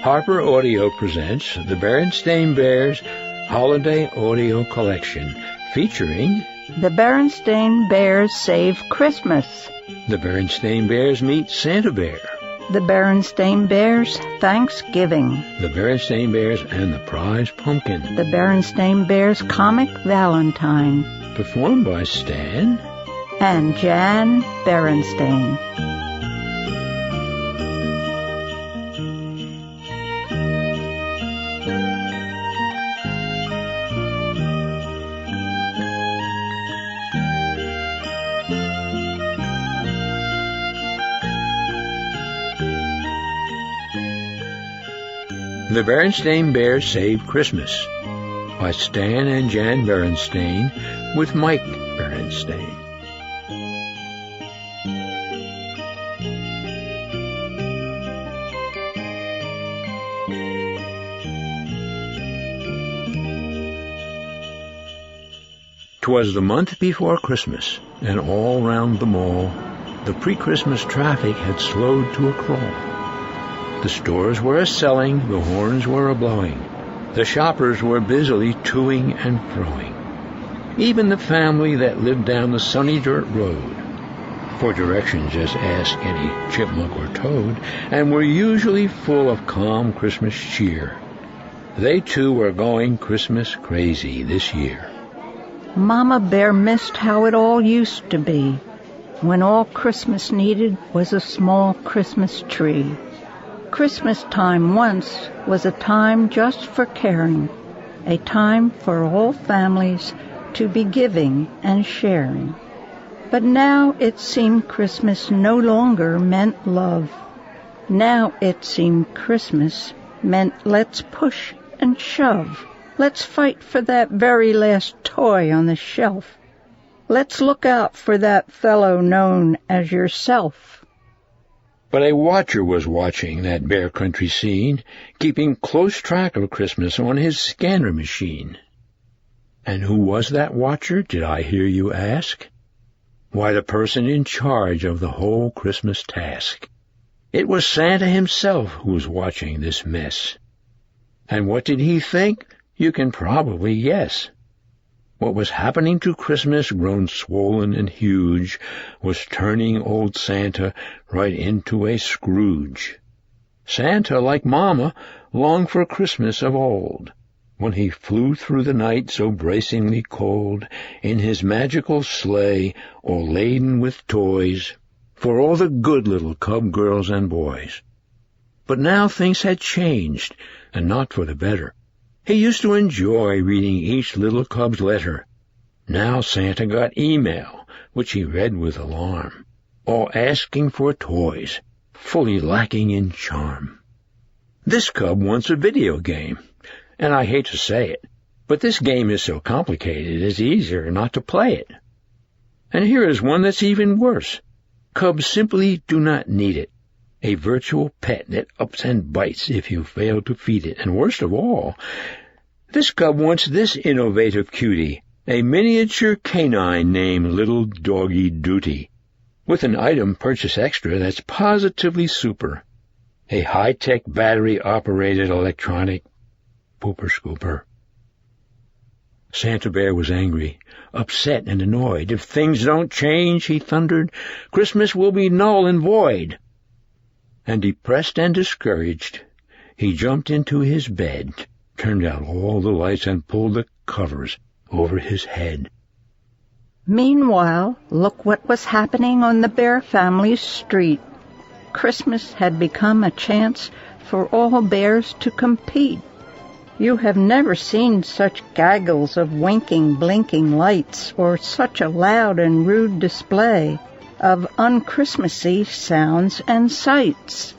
Harper Audio presents the Berenstain Bears Holiday Audio Collection, featuring The Berenstain Bears Save Christmas. The Berenstain Bears Meet Santa Bear. The Berenstain Bears Thanksgiving. The Berenstain Bears and the Prize Pumpkin. The Berenstain Bears Comic Valentine. Performed by Stan and Jan Berenstain. The Berenstain Bears Save Christmas by Stan and Jan Berenstain with Mike Berenstain. "'Twas the month before Christmas, and all round the mall the pre-Christmas traffic had slowed to a crawl. The stores were a-selling, the horns were a-blowing, the shoppers were busily to-ing and fro-ing. Even the family that lived down the sunny dirt road, for directions just ask any chipmunk or toad, and were usually full of calm Christmas cheer. They too were going Christmas crazy this year. Mama Bear missed how it all used to be, when all Christmas needed was a small Christmas tree. Christmas time once was a time just for caring, a time for all families to be giving and sharing. But now it seemed Christmas no longer meant love. Now it seemed Christmas meant let's push and shove. Let's fight for that very last toy on the shelf. Let's look out for that fellow known as yourself. But a watcher was watching that Bear Country scene, keeping close track of Christmas on his scanner machine. And who was that watcher, did I hear you ask? Why, the person in charge of the whole Christmas task. It was Santa himself who was watching this mess. And what did he think? You can probably guess. What was happening to Christmas, grown swollen and huge, was turning old Santa right into a Scrooge. Santa, like Mama, longed for Christmas of old, when he flew through the night so bracingly cold, in his magical sleigh, all laden with toys, for all the good little cub girls and boys. But now things had changed, and not for the better. He used to enjoy reading each little cub's letter. Now Santa got email, which he read with alarm, all asking for toys, fully lacking in charm. This cub wants a video game, and I hate to say it, but this game is so complicated it's easier not to play it. And here is one that's even worse. Cubs simply do not need it. A virtual pet that ups and bites if you fail to feed it. And worst of all, this cub wants this innovative cutie, a miniature canine named Little Doggy Duty, with an item purchase extra that's positively super, a high-tech battery-operated electronic pooper-scooper. Santa Bear was angry, upset and annoyed. If things don't change, he thundered, Christmas will be null and void. And depressed and discouraged, he jumped into his bed, turned out all the lights, and pulled the covers over his head. Meanwhile, look what was happening on the Bear family's street. Christmas had become a chance for all bears to compete. You have never seen such gaggles of winking, blinking lights, or such a loud and rude display of un-Christmassy sounds and sights.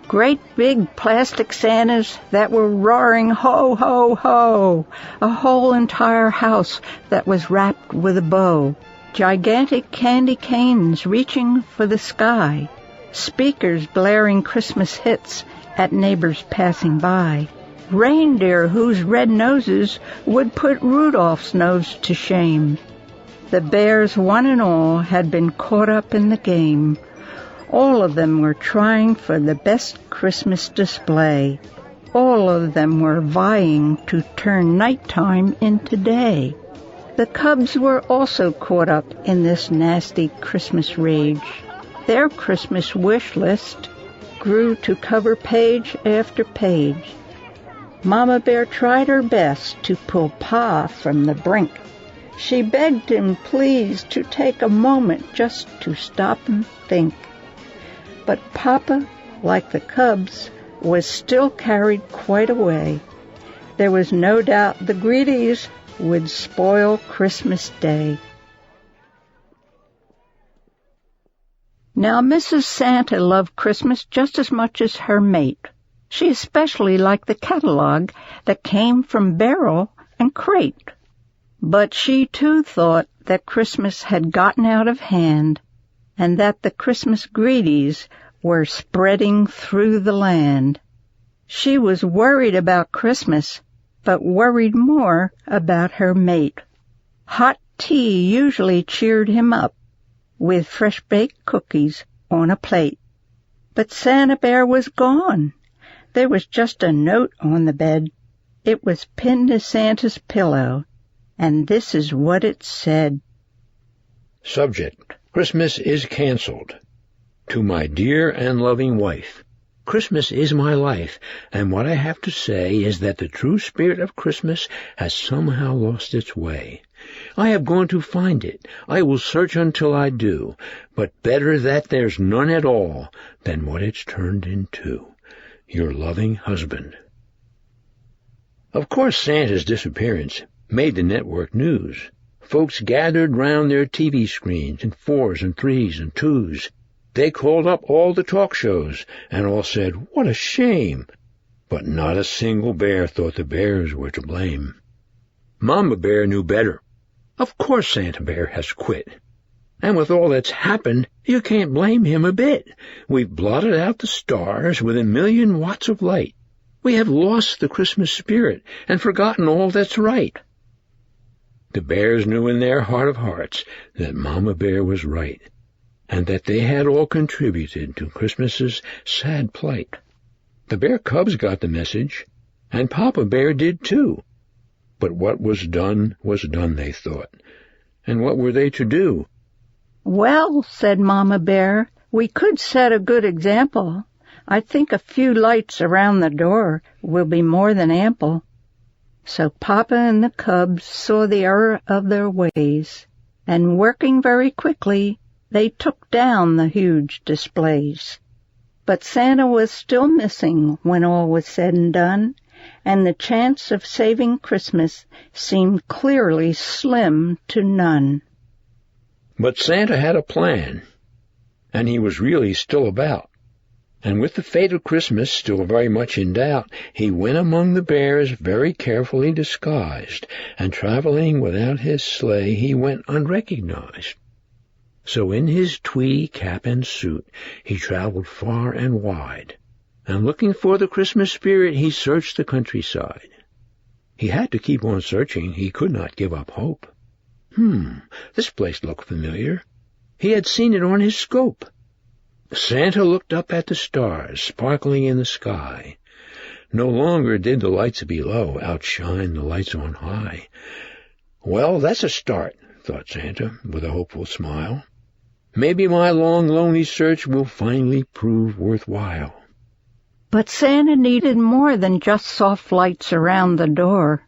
Great big plastic Santas that were roaring ho, ho, ho, a whole entire house that was wrapped with a bow, gigantic candy canes reaching for the sky, speakers blaring Christmas hits at neighbors passing by, reindeer whose red noses would put Rudolph's nose to shame, The bears, one and all, had been caught up in the game. All of them were trying for the best Christmas display. All of them were vying to turn nighttime into day. The cubs were also caught up in this nasty Christmas rage. Their Christmas wish list grew to cover page after page. Mama Bear tried her best to pull Pa from the brink. She begged him please to take a moment just to stop and think. But Papa, like the cubs, was still carried quite away. There was no doubt the greedies would spoil Christmas Day. Now, Mrs. Santa loved Christmas just as much as her mate. She especially liked the catalog that came from barrel and crate. But she, too, thought that Christmas had gotten out of hand and that the Christmas greedies were spreading through the land. She was worried about Christmas, but worried more about her mate. Hot tea usually cheered him up, with fresh-baked cookies on a plate. But Santa Bear was gone. There was just a note on the bed. It was pinned to Santa's pillow, and this is what it said. Subject: Christmas is canceled. To my dear and loving wife. Christmas is my life, and what I have to say is that the true spirit of Christmas has somehow lost its way. I have gone to find it. I will search until I do, but better that there's none at all than what it's turned into. Your loving husband. Of course, Santa's disappearance made the network news. Folks gathered round their TV screens in 4s and 3s and 2s. They called up all the talk shows, and all said, "What a shame!" But not a single bear thought the bears were to blame. Mama Bear knew better. Of course Santa Bear has quit. And with all that's happened, you can't blame him a bit. We've blotted out the stars with 1,000,000 watts of light. We have lost the Christmas spirit and forgotten all that's right. The bears knew in their heart of hearts that Mama Bear was right, and that they had all contributed to Christmas's sad plight. The bear cubs got the message, and Papa Bear did too. But what was done, they thought. And what were they to do? Well, said Mama Bear, we could set a good example. I think a few lights around the door will be more than ample. So Papa and the cubs saw the error of their ways, and working very quickly, they took down the huge displays. But Santa was still missing when all was said and done, and the chance of saving Christmas seemed clearly slim to none. But Santa had a plan, and he was really still about. And with the fate of Christmas still very much in doubt, he went among the bears very carefully disguised, and traveling without his sleigh he went unrecognized. So in his tweedy cap and suit he traveled far and wide, and looking for the Christmas spirit he searched the countryside. He had to keep on searching, he could not give up hope. This place looked familiar. He had seen it on his scope. Santa looked up at the stars sparkling in the sky. No longer did the lights below outshine the lights on high. Well, that's a start, thought Santa with a hopeful smile. Maybe my long, lonely search will finally prove worthwhile. But Santa needed more than just soft lights around the door.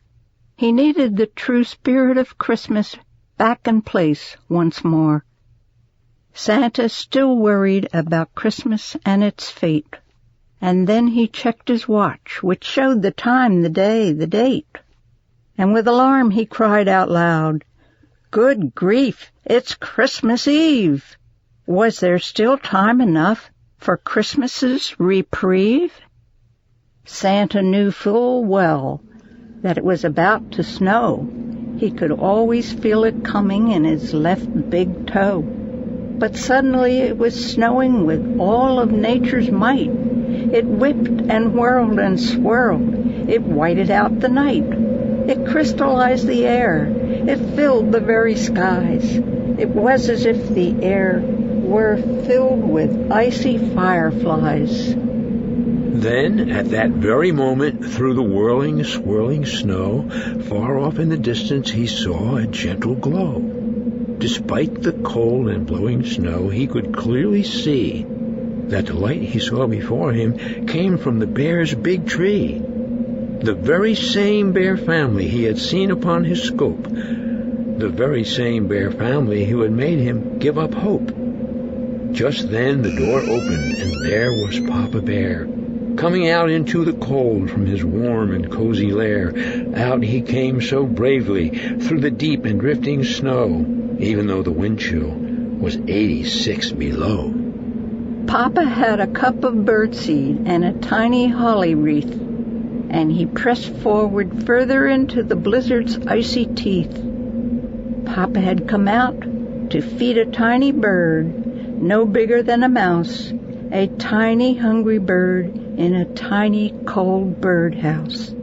He needed the true spirit of Christmas back in place once more. Santa still worried about Christmas and its fate. And then he checked his watch, which showed the time, the day, the date. And with alarm he cried out loud, "Good grief, it's Christmas Eve! Was there still time enough for Christmas's reprieve?" Santa knew full well that it was about to snow. He could always feel it coming in his left big toe. But suddenly it was snowing with all of nature's might. It whipped and whirled and swirled. It whited out the night. It crystallized the air. It filled the very skies. It was as if the air were filled with icy fireflies. Then, at that very moment, through the whirling, swirling snow, far off in the distance he saw a gentle glow. Despite the cold and blowing snow, he could clearly see that the light he saw before him came from the bear's big tree. The very same bear family he had seen upon his scope. The very same bear family who had made him give up hope. Just then the door opened, and there was Papa Bear, coming out into the cold from his warm and cozy lair. Out he came so bravely through the deep and drifting snow, even though the wind chill was 86 below. Papa had a cup of birdseed and a tiny holly wreath, and he pressed forward further into the blizzard's icy teeth. Papa had come out to feed a tiny bird, no bigger than a mouse, a tiny hungry bird in a tiny cold birdhouse.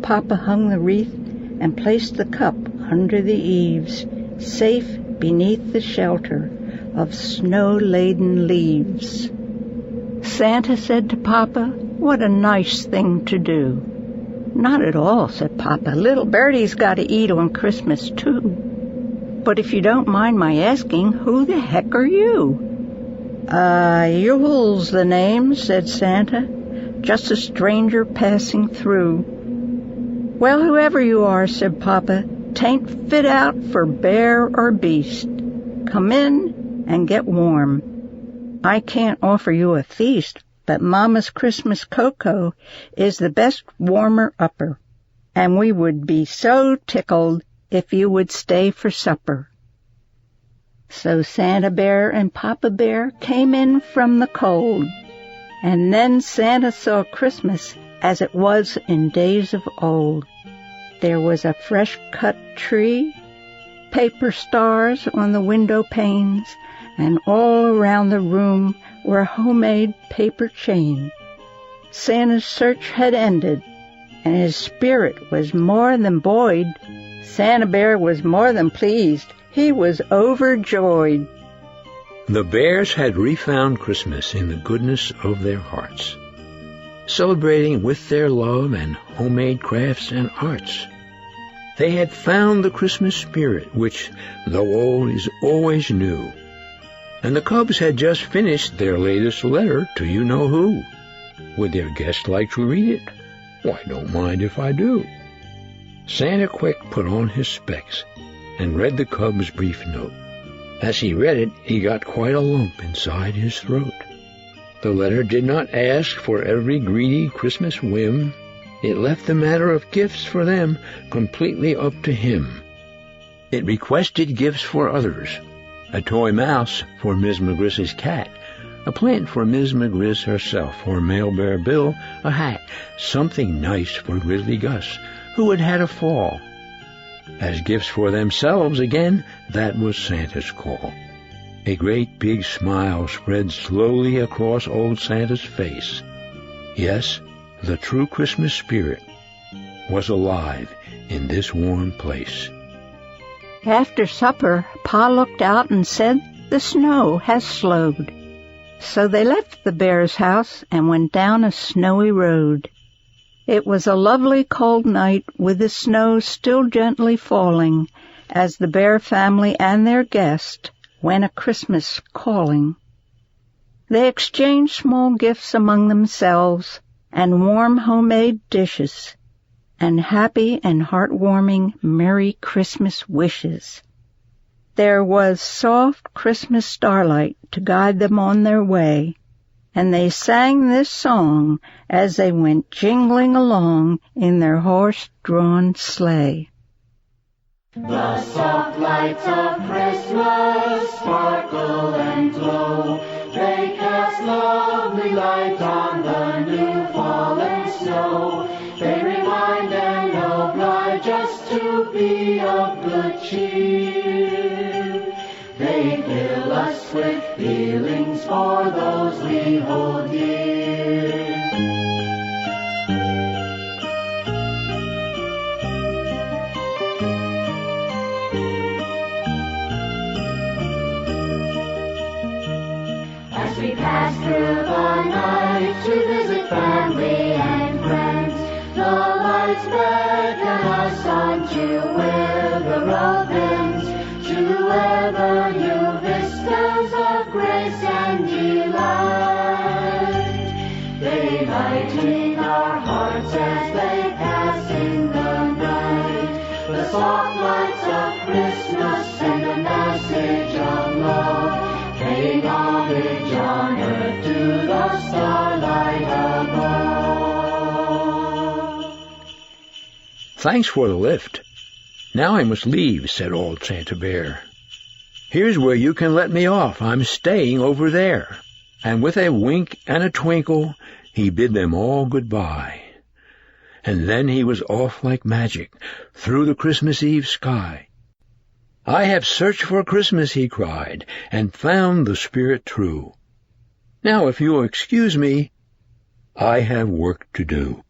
Papa hung the wreath and placed the cup under the eaves, safe beneath the shelter of snow-laden leaves. Santa said to Papa, "What a nice thing to do." "Not at all," said Papa. "Little birdie's got to eat on Christmas, too." "But if you don't mind my asking, who the heck are you?" Yule's the name," said Santa. "Just a stranger passing through." "Well, whoever you are," said Papa, "'tain't fit out for bear or beast. Come in and get warm. I can't offer you a feast, but Mama's Christmas cocoa is the best warmer-upper, and we would be so tickled if you would stay for supper." So Santa Bear and Papa Bear came in from the cold, and then Santa saw Christmas as it was in days of old. There was a fresh-cut tree, paper stars on the window panes, and all around the room were homemade paper chains. Santa's search had ended, and his spirit was more than buoyed. Santa Bear was more than pleased. He was overjoyed. The bears had refound Christmas in the goodness of their hearts, celebrating with their love and homemade crafts and arts. They had found the Christmas spirit, which, though old, is always new. And the cubs had just finished their latest letter to you-know-who. Would their guest like to read it? Why, don't mind if I do. Santa Quick put on his specs and read the cub's brief note. As he read it, he got quite a lump inside his throat. The letter did not ask for every greedy Christmas whim. It left the matter of gifts for them completely up to him. It requested gifts for others: a toy mouse for Miss McGriss's cat, a plant for Miss McGriss herself, for Mail Bear Bill a hat, something nice for Grizzly Gus, who had had a fall. As gifts for themselves, again, that was Santa's call. A great big smile spread slowly across old Santa's face. Yes, the true Christmas spirit was alive in this warm place. After supper, Pa looked out and said, "The snow has slowed." So they left the bear's house and went down a snowy road. It was a lovely cold night, with the snow still gently falling, as the bear family and their guest went a Christmas calling. They exchanged small gifts among themselves, and warm homemade dishes, and happy and heartwarming Merry Christmas wishes. There was soft Christmas starlight to guide them on their way, and they sang this song as they went jingling along in their horse-drawn sleigh. The soft lights of Christmas sparkle and glow. They cast lovely light on the new fallen snow. They remind and oblige us to be of good cheer. They fill us with feelings for those we hold dear. We pass through the night to visit family and friends. The lights beckon us on to where the road bends, to ever new vistas of grace and delight. They lighten our hearts as they pass in the night. The soft lights of Christmas send a message of love, paying homage on earth to the starlight above. Thanks for the lift. Now I must leave, said old Santa Bear. Here's where you can let me off. I'm staying over there. And with a wink and a twinkle, he bid them all goodbye. And then he was off like magic through the Christmas Eve sky. I have searched for Christmas, he cried, and found the spirit true. Now, if you'll excuse me, I have work to do.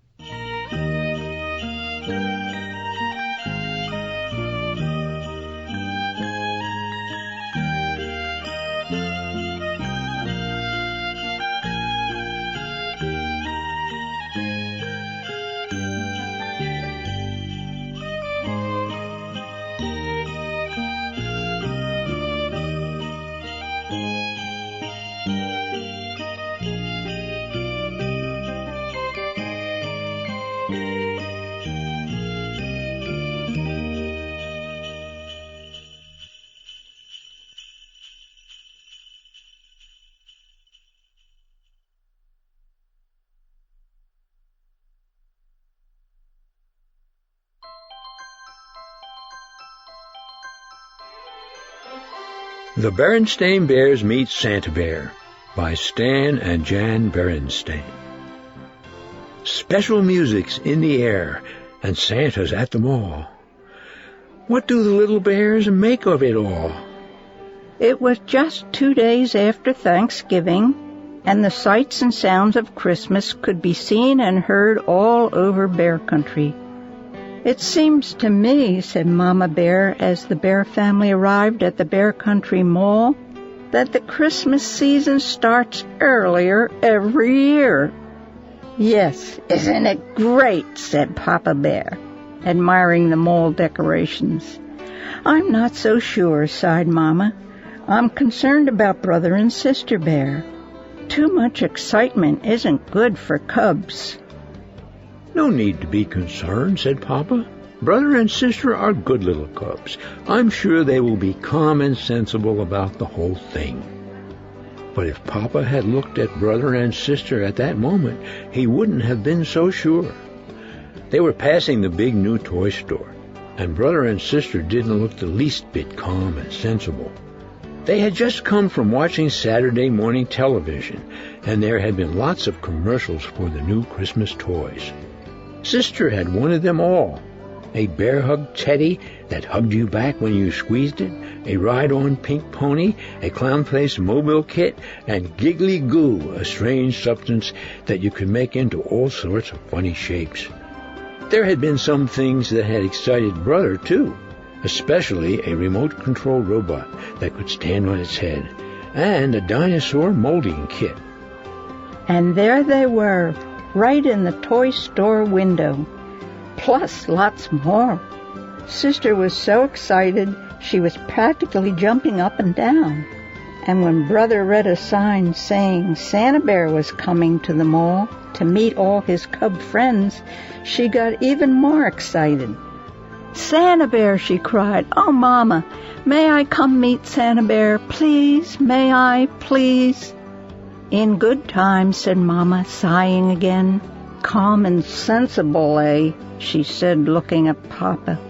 The Berenstain Bears Meet Santa Bear by Stan and Jan Berenstain. Special music's in the air, and Santa's at the mall. What do the little bears make of it all? It was just 2 days after Thanksgiving, and the sights and sounds of Christmas could be seen and heard all over Bear Country. It seems to me, said Mama Bear as the Bear family arrived at the Bear Country Mall, that the Christmas season starts earlier every year. Yes, isn't it great, said Papa Bear, admiring the mall decorations. I'm not so sure, sighed Mama. I'm concerned about Brother and Sister Bear. Too much excitement isn't good for cubs. No need to be concerned, said Papa. Brother and sister are good little cubs. I'm sure they will be calm and sensible about the whole thing. But if Papa had looked at brother and sister at that moment, he wouldn't have been so sure. They were passing the big new toy store, and brother and sister didn't look the least bit calm and sensible. They had just come from watching Saturday morning television, and there had been lots of commercials for the new Christmas toys. Sister had wanted them all. A bear hug teddy that hugged you back when you squeezed it, a ride-on pink pony, a clown-faced mobile kit, and giggly goo, a strange substance that you could make into all sorts of funny shapes. There had been some things that had excited Brother, too, especially a remote-control robot that could stand on its head, and a dinosaur molding kit. And there they were, right in the toy store window, plus lots more. Sister was so excited she was practically jumping up and down. And when Brother read a sign saying Santa Bear was coming to the mall to meet all his cub friends, she got even more excited. Santa Bear, she cried. Oh, Mama, may I come meet Santa Bear? Please, may I, please? In good time, said Mama, sighing again. Calm and sensible, eh? She said, looking at Papa.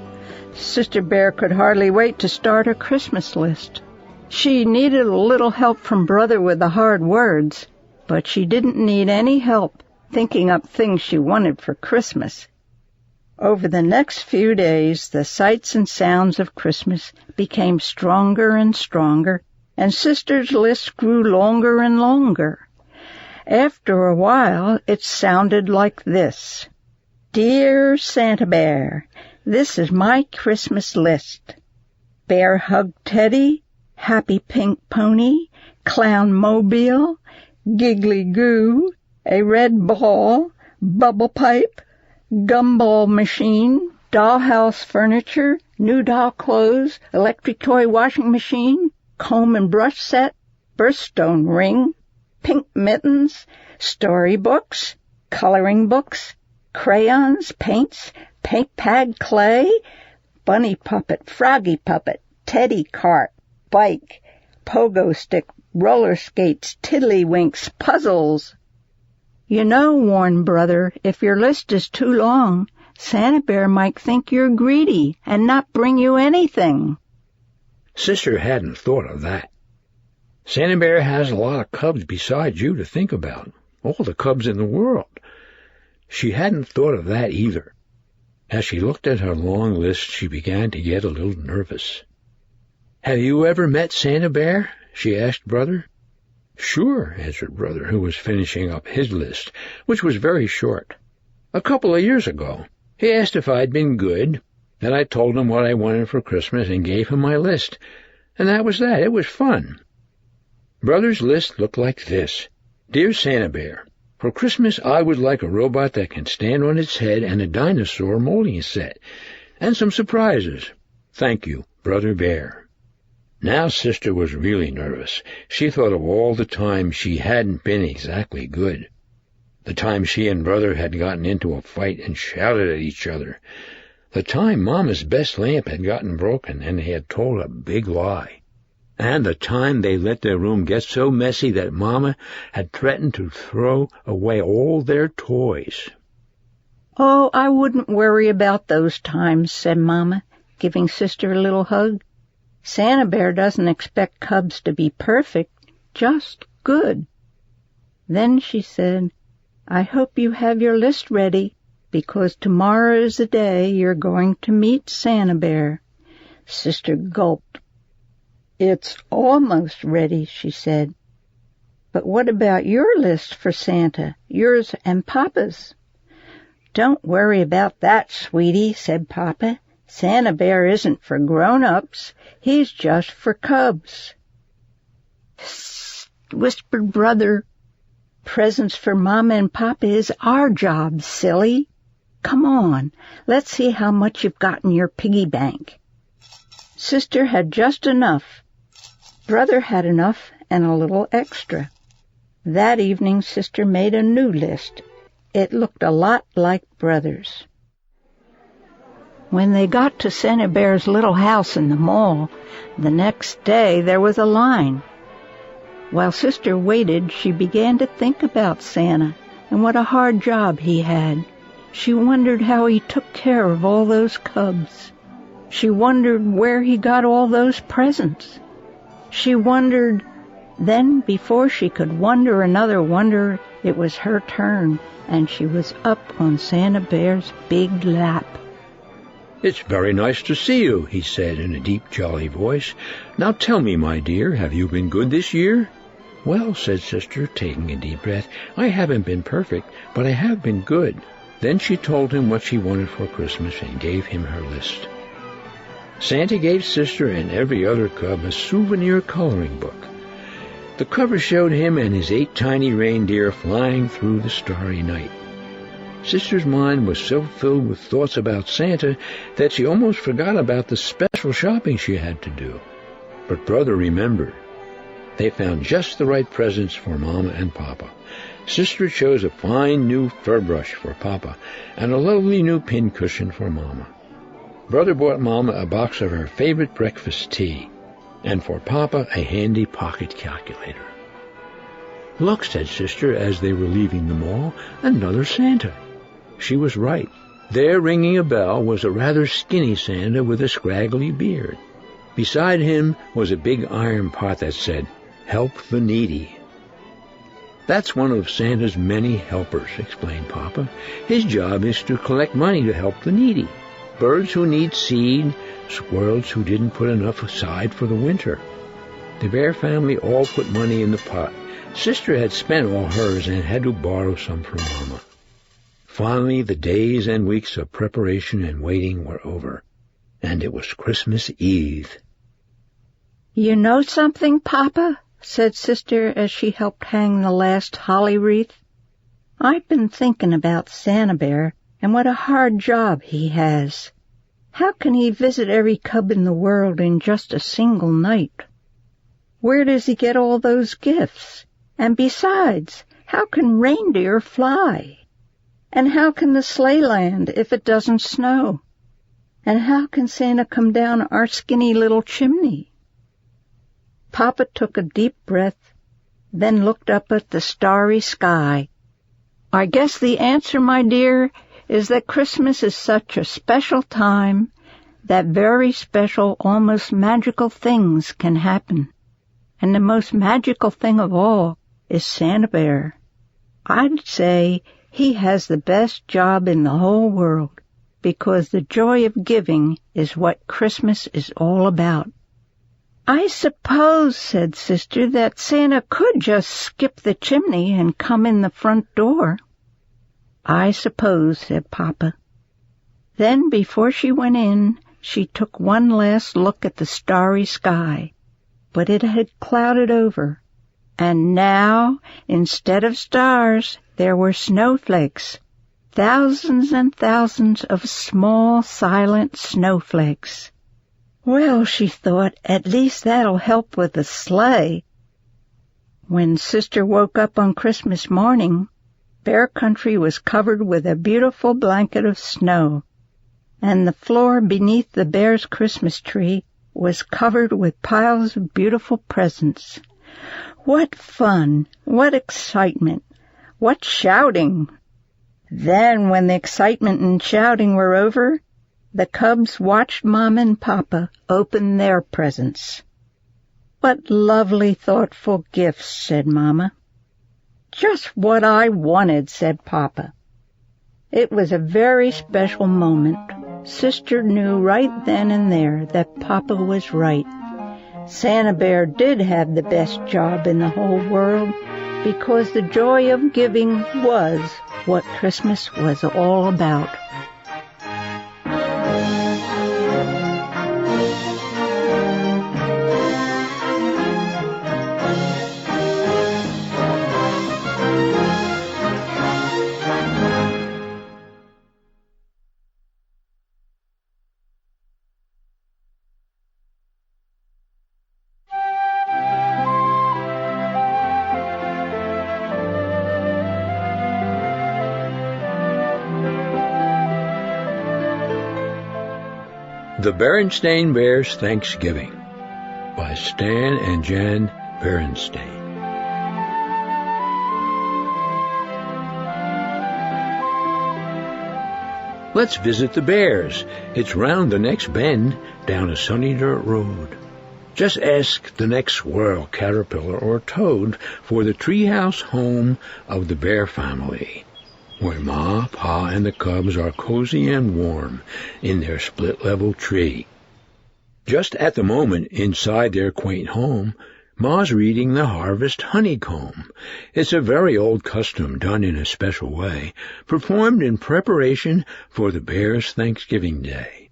Sister Bear could hardly wait to start her Christmas list. She needed a little help from Brother with the hard words, but she didn't need any help thinking up things she wanted for Christmas. Over the next few days, the sights and sounds of Christmas became stronger and stronger, and Sister's list grew longer and longer. After a while, it sounded like this. Dear Santa Bear, this is my Christmas list. Bear hug teddy, happy pink pony, clown mobile, giggly goo, a red ball, bubble pipe, gumball machine, dollhouse furniture, new doll clothes, electric toy washing machine, comb and brush set, birthstone ring, pink mittens, storybooks, coloring books, crayons, paints, paint pad clay, bunny puppet, froggy puppet, teddy cart, bike, pogo stick, roller skates, tiddlywinks, puzzles. You know, warned Brother, if your list is too long, Santa Bear might think you're greedy and not bring you anything. Sister hadn't thought of that. Santa Bear has a lot of cubs besides you to think about, all the cubs in the world. She hadn't thought of that either. As she looked at her long list, she began to get a little nervous. "Have you ever met Santa Bear?" she asked Brother. "Sure," answered Brother, who was finishing up his list, which was very short. "A couple of years ago. He asked if I'd been good. Then I told him what I wanted for Christmas and gave him my list. And that was that. It was fun." Brother's list looked like this. "Dear Santa Bear, for Christmas I would like a robot that can stand on its head and a dinosaur molding set, and some surprises. Thank you, Brother Bear." Now Sister was really nervous. She thought of all the times she hadn't been exactly good. The time she and Brother had gotten into a fight and shouted at each other. The time Mama's best lamp had gotten broken and they had told a big lie. And the time they let their room get so messy that Mama had threatened to throw away all their toys. "Oh, I wouldn't worry about those times," said Mama, giving Sister a little hug. "Santa Bear doesn't expect cubs to be perfect, just good." Then she said, "I hope you have your list ready, because tomorrow is the day you're going to meet Santa Bear." Sister gulped. "It's almost ready," she said. "But what about your list for Santa, yours and Papa's?" "Don't worry about that, sweetie," said Papa. "Santa Bear isn't for grown-ups. He's just for cubs." "Psst," whispered Brother. "Presents for Mama and Papa is our job, silly. Come on, let's see how much you've got in your piggy bank." Sister had just enough. Brother had enough and a little extra. That evening Sister made a new list. It looked a lot like Brother's. When they got to Santa Bear's little house in the mall, the next day there was a line. While Sister waited, she began to think about Santa and what a hard job he had. She wondered how he took care of all those cubs. She wondered where he got all those presents. She wondered. Then, before she could wonder another wonder, it was her turn, and she was up on Santa Bear's big lap. "It's very nice to see you," he said in a deep, jolly voice. "Now tell me, my dear, have you been good this year?" "Well," said Sister, taking a deep breath, "I haven't been perfect, but I have been good." Then she told him what she wanted for Christmas and gave him her list. Santa gave Sister and every other cub a souvenir coloring book. The cover showed him and his 8 tiny reindeer flying through the starry night. Sister's mind was so filled with thoughts about Santa that she almost forgot about the special shopping she had to do. But Brother remembered. They found just the right presents for Mama and Papa. Sister chose a fine new fur brush for Papa and a lovely new pincushion for Mama. Brother bought Mama a box of her favorite breakfast tea, and for Papa a handy pocket calculator. "Look," said Sister as they were leaving the mall, "another Santa." She was right. There, ringing a bell, was a rather skinny Santa with a scraggly beard. Beside him was a big iron pot that said, "Help the Needy." "That's one of Santa's many helpers," explained Papa. "His job is to collect money to help the needy. Birds who need seed, squirrels who didn't put enough aside for the winter." The Bear family all put money in the pot. Sister had spent all hers and had to borrow some from Mama. Finally, the days and weeks of preparation and waiting were over, and it was Christmas Eve. "You know something, Papa?" said Sister as she helped hang the last holly wreath. "I've been thinking about Santa Bear and what a hard job he has. How can he visit every cub in the world in just a single night? Where does he get all those gifts? And besides, how can reindeer fly? And how can the sleigh land if it doesn't snow? And how can Santa come down our skinny little chimney?" Papa took a deep breath, then looked up at the starry sky. "I guess the answer, my dear, is that Christmas is such a special time that very special, almost magical things can happen. And the most magical thing of all is Santa Bear. I'd say he has the best job in the whole world, because the joy of giving is what Christmas is all about." "I suppose," said Sister, "that Santa could just skip the chimney and come in the front door." "I suppose," said Papa. Then, before she went in, she took one last look at the starry sky, but it had clouded over, and now, instead of stars, there were snowflakes, thousands and thousands of small, silent snowflakes. "Well," she thought, "at least that'll help with the sleigh." When Sister woke up on Christmas morning, Bear Country was covered with a beautiful blanket of snow, and the floor beneath the bear's Christmas tree was covered with piles of beautiful presents. What fun! What excitement! What shouting! Then, when the excitement and shouting were over, the cubs watched Mama and Papa open their presents. "What lovely, thoughtful gifts," said Mama. "Just what I wanted," said Papa. It was a very special moment. Sister knew right then and there that Papa was right. Santa Bear did have the best job in the whole world, because the joy of giving was what Christmas was all about. The Berenstain Bears Thanksgiving by Stan and Jan Berenstain. Let's visit the bears. It's round the next bend down a sunny dirt road. Just ask the next squirrel, caterpillar, or toad for the treehouse home of the bear family, where Ma, Pa, and the cubs are cozy and warm in their split-level tree. Just at the moment, inside their quaint home, Ma's reading the harvest honeycomb. It's a very old custom done in a special way, performed in preparation for the bears' Thanksgiving Day.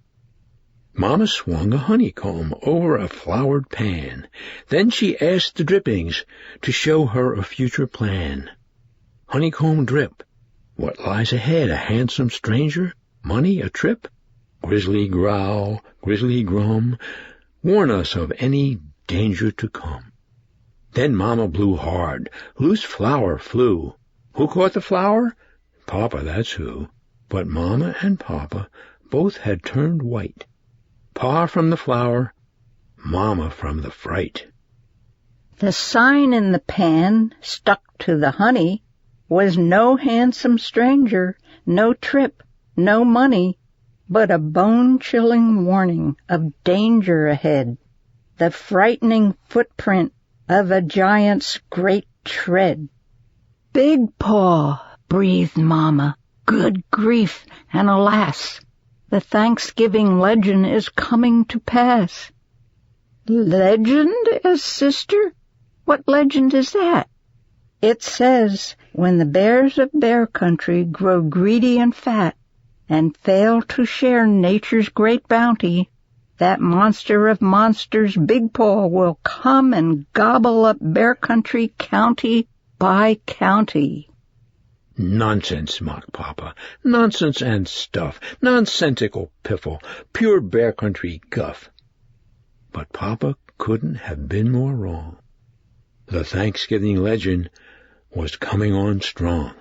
Mama swung a honeycomb over a floured pan. Then she asked the drippings to show her a future plan. Honeycomb drip. What lies ahead? A handsome stranger? Money? A trip? Grizzly growl, grizzly grum, warn us of any danger to come. Then Mama blew hard. Loose flour flew. Who caught the flower? Papa, that's who. But Mama and Papa both had turned white. Pa from the flour, Mama from the fright. The sign in the pan, stuck to the honey, was no handsome stranger, no trip, no money, but a bone-chilling warning of danger ahead, the frightening footprint of a giant's great tread. "Big Paw," breathed Mama. "Good grief, and alas, the Thanksgiving legend is coming to pass." "Legend?" asked Sister. "What legend is that?" "It says, when the bears of Bear Country grow greedy and fat, and fail to share nature's great bounty, that monster of monsters, Big Paw, will come and gobble up Bear Country county by county." "Nonsense," mocked Papa. "Nonsense and stuff. Nonsensical piffle. Pure Bear Country guff." But Papa couldn't have been more wrong. The Thanksgiving legend was coming on strong.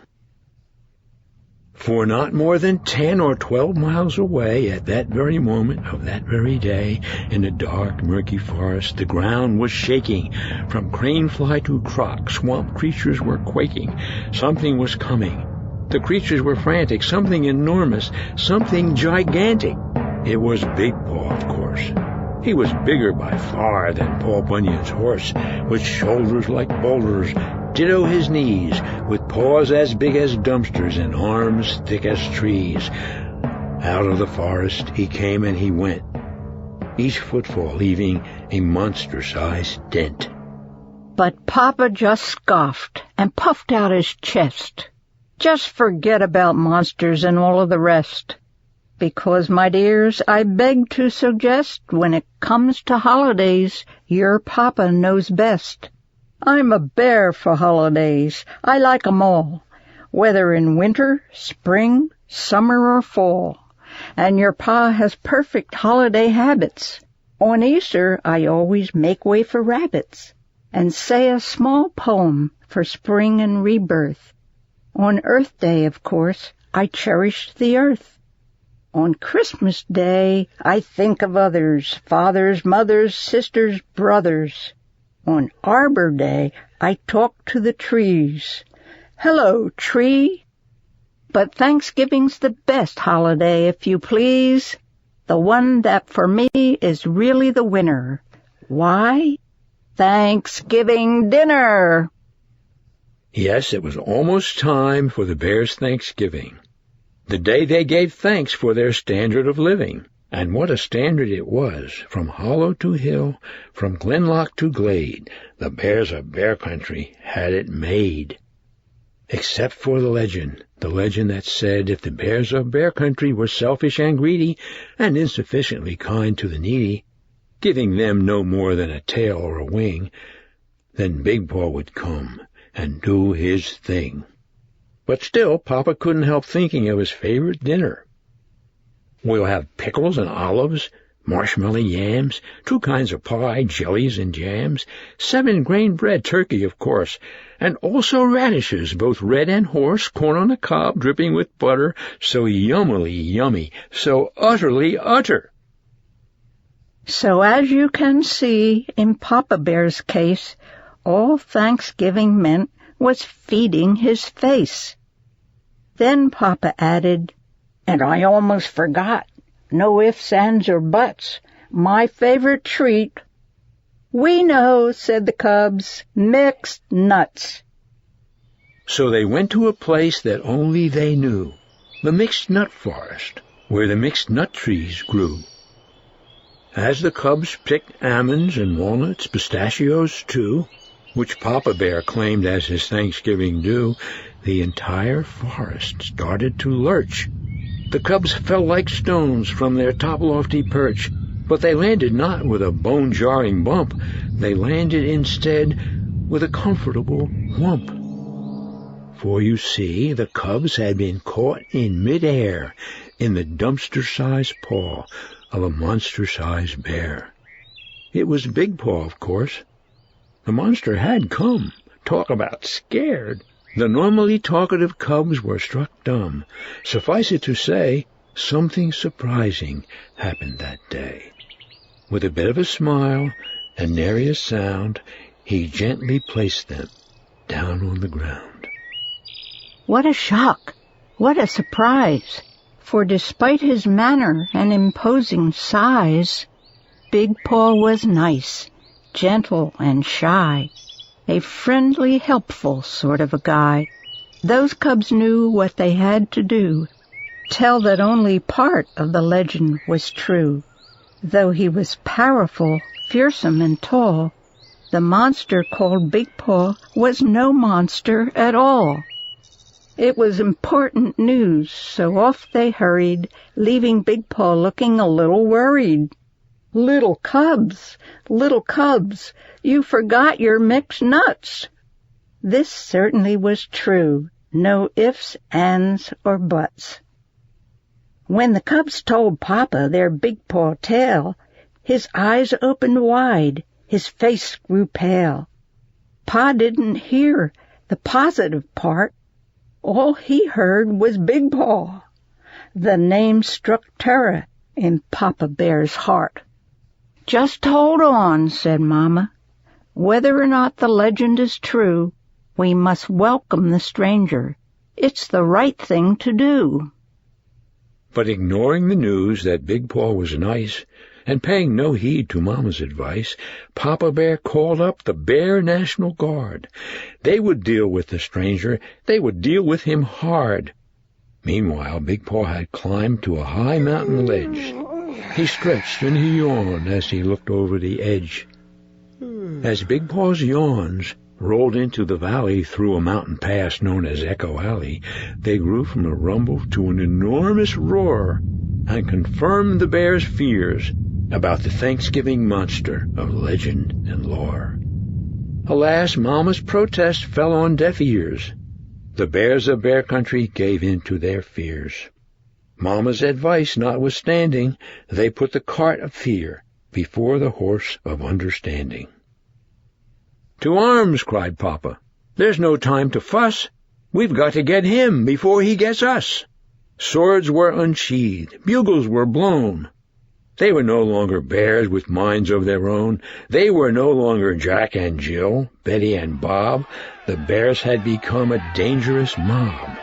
For not more than 10 or 12 miles away, at that very moment of that very day, in the dark, murky forest, the ground was shaking. From crane-fly to croc, swamp creatures were quaking. Something was coming. The creatures were frantic, something enormous, something gigantic. It was Big Paw, of course. He was bigger by far than Paul Bunyan's horse, with shoulders like boulders, ditto his knees, with paws as big as dumpsters and arms thick as trees. Out of the forest he came and he went, each footfall leaving a monster-sized dent. But Papa just scoffed and puffed out his chest. "Just forget about monsters and all of the rest. Because, my dears, I beg to suggest, when it comes to holidays, your Papa knows best. I'm a bear for holidays. I like 'em all, whether in winter, spring, summer, or fall. And your Pa has perfect holiday habits. On Easter, I always make way for rabbits and say a small poem for spring and rebirth. On Earth Day, of course, I cherish the earth. On Christmas Day, I think of others, fathers, mothers, sisters, brothers. On Arbor Day, I talk to the trees. Hello, tree. But Thanksgiving's the best holiday, if you please. The one that for me is really the winner. Why? Thanksgiving dinner. Yes, it was almost time for the Bears' Thanksgiving, the day they gave thanks for their standard of living. And what a standard it was! From hollow to hill, from glenlock to glade, the Bears of Bear Country had it made. Except for the legend that said if the Bears of Bear Country were selfish and greedy, and insufficiently kind to the needy, giving them no more than a tail or a wing, then Big Paw would come and do his thing. But still, Papa couldn't help thinking of his favorite dinner. "We'll have pickles and olives, marshmallow yams, 2 kinds of pie, jellies and jams, 7-grain bread, turkey, of course, and also radishes, both red and horse, corn on the cob, dripping with butter, so yummily yummy, so utterly utter." So as you can see, in Papa Bear's case, all Thanksgiving meant was feeding his face. Then Papa added, "And I almost forgot, no ifs, ands, or buts, my favorite treat." "We know," said the cubs, "mixed nuts." So they went to a place that only they knew, the mixed nut forest, where the mixed nut trees grew. As the cubs picked almonds and walnuts, pistachios too, which Papa Bear claimed as his Thanksgiving due, the entire forest started to lurch. The cubs fell like stones from their top lofty perch, but they landed not with a bone-jarring bump. They landed instead with a comfortable whump. For you see, the cubs had been caught in mid-air in the dumpster-sized paw of a monster-sized bear. It was Big Paw, of course. The monster had come. Talk about scared. The normally talkative cubs were struck dumb. Suffice it to say, something surprising happened that day. With a bit of a smile and nary a sound, he gently placed them down on the ground. What a shock! What a surprise! For despite his manner and imposing size, Big Paw was nice, gentle and shy, a friendly, helpful sort of a guy. Those cubs knew what they had to do, tell that only part of the legend was true. Though he was powerful, fearsome, and tall, the monster called Big Paw was no monster at all. It was important news, so off they hurried, leaving Big Paw looking a little worried. Little cubs, you forgot your mixed nuts." This certainly was true. No ifs, ands, or buts. When the cubs told Papa their big paw tale, his eyes opened wide, his face grew pale. Pa didn't hear the positive part. All he heard was Big Paw. The name struck terror in Papa Bear's heart. "Just hold on," said Mama. "Whether or not the legend is true, we must welcome the stranger. It's the right thing to do." But ignoring the news that Big Paw was nice, and paying no heed to Mama's advice, Papa Bear called up the Bear National Guard. They would deal with the stranger. They would deal with him hard. Meanwhile, Big Paw had climbed to a high mountain ledge. He stretched and he yawned as he looked over the edge. As Big Paw's yawns rolled into the valley through a mountain pass known as Echo Alley, they grew from a rumble to an enormous roar and confirmed the bear's fears about the Thanksgiving monster of legend and lore. Alas, Mama's protest fell on deaf ears. The bears of Bear Country gave in to their fears. Mama's advice notwithstanding, they put the cart of fear before the horse of understanding. "To arms!" cried Papa. "There's no time to fuss. We've got to get him before he gets us." Swords were unsheathed, bugles were blown. They were no longer bears with minds of their own. They were no longer Jack and Jill, Betty and Bob. The bears had become a dangerous mob.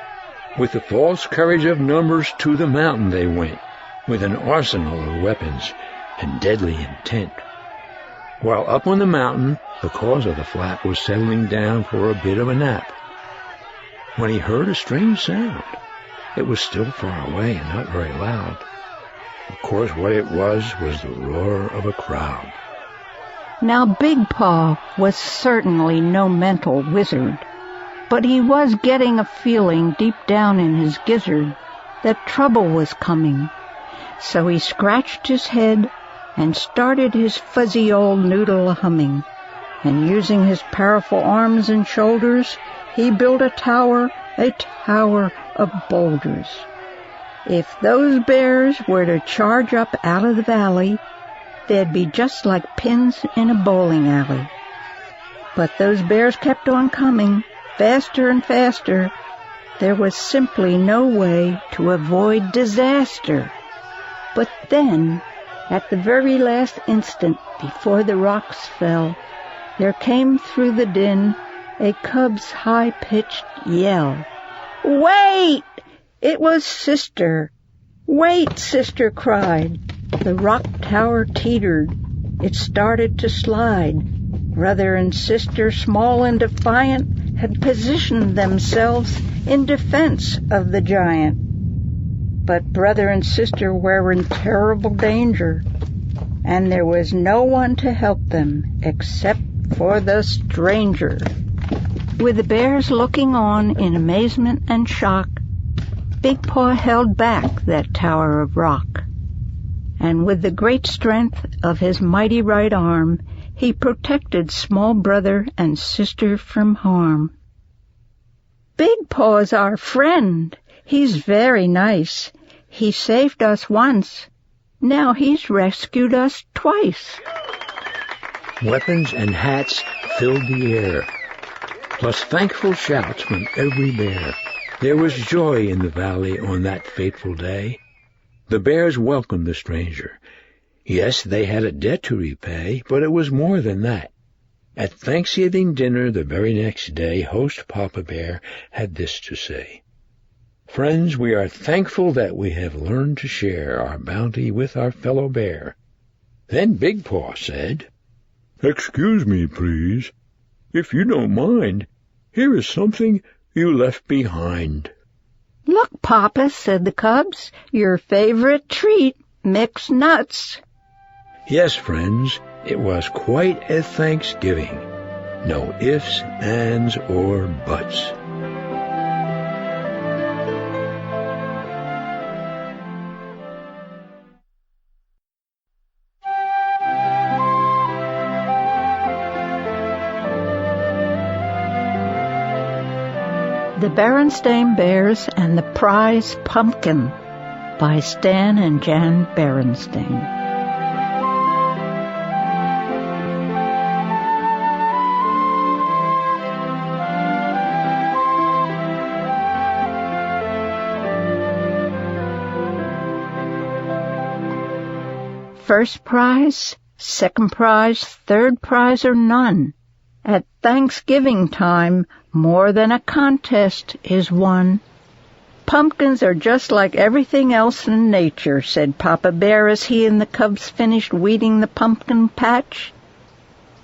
With the false courage of numbers to the mountain they went, with an arsenal of weapons and deadly intent. While up on the mountain, the cause of the flap was settling down for a bit of a nap, when he heard a strange sound. It was still far away and not very loud. Of course, what it was the roar of a crowd. Now Big Paw was certainly no mental wizard, but he was getting a feeling deep down in his gizzard that trouble was coming. So he scratched his head and started his fuzzy old noodle humming, and using his powerful arms and shoulders, he built a tower of boulders. If those bears were to charge up out of the valley, they'd be just like pins in a bowling alley. But those bears kept on coming, faster and faster. There was simply no way to avoid disaster. But then, at the very last instant before the rocks fell, there came through the din a cub's high-pitched yell. "Wait!" It was Sister. "Wait!" Sister cried. The rock tower teetered. It started to slide. Brother and sister, small and defiant, had positioned themselves in defense of the giant. But brother and sister were in terrible danger, and there was no one to help them except for the stranger. With the bears looking on in amazement and shock, Big Paw held back that tower of rock, and with the great strength of his mighty right arm, he protected small brother and sister from harm. "Big Paw's our friend. He's very nice. He saved us once. Now he's rescued us twice." Weapons and hats filled the air, plus thankful shouts from every bear. There was joy in the valley on that fateful day. The bears welcomed the stranger. Yes, they had a debt to repay, but it was more than that. At Thanksgiving dinner the very next day, host Papa Bear had this to say: "Friends, we are thankful that we have learned to share our bounty with our fellow bear." Then Big Paw said, "Excuse me, please. If you don't mind, here is something you left behind." "Look, Papa," said the cubs, "your favorite treat, mixed nuts." Yes, friends, it was quite a Thanksgiving. No ifs, ands, or buts. The Berenstain Bears and the Prize Pumpkin by Stan and Jan Berenstain. First prize, second prize, third prize, or none. At Thanksgiving time, more than a contest is won. Pumpkins are just like everything else in nature, said Papa Bear as he and the cubs finished weeding the pumpkin patch.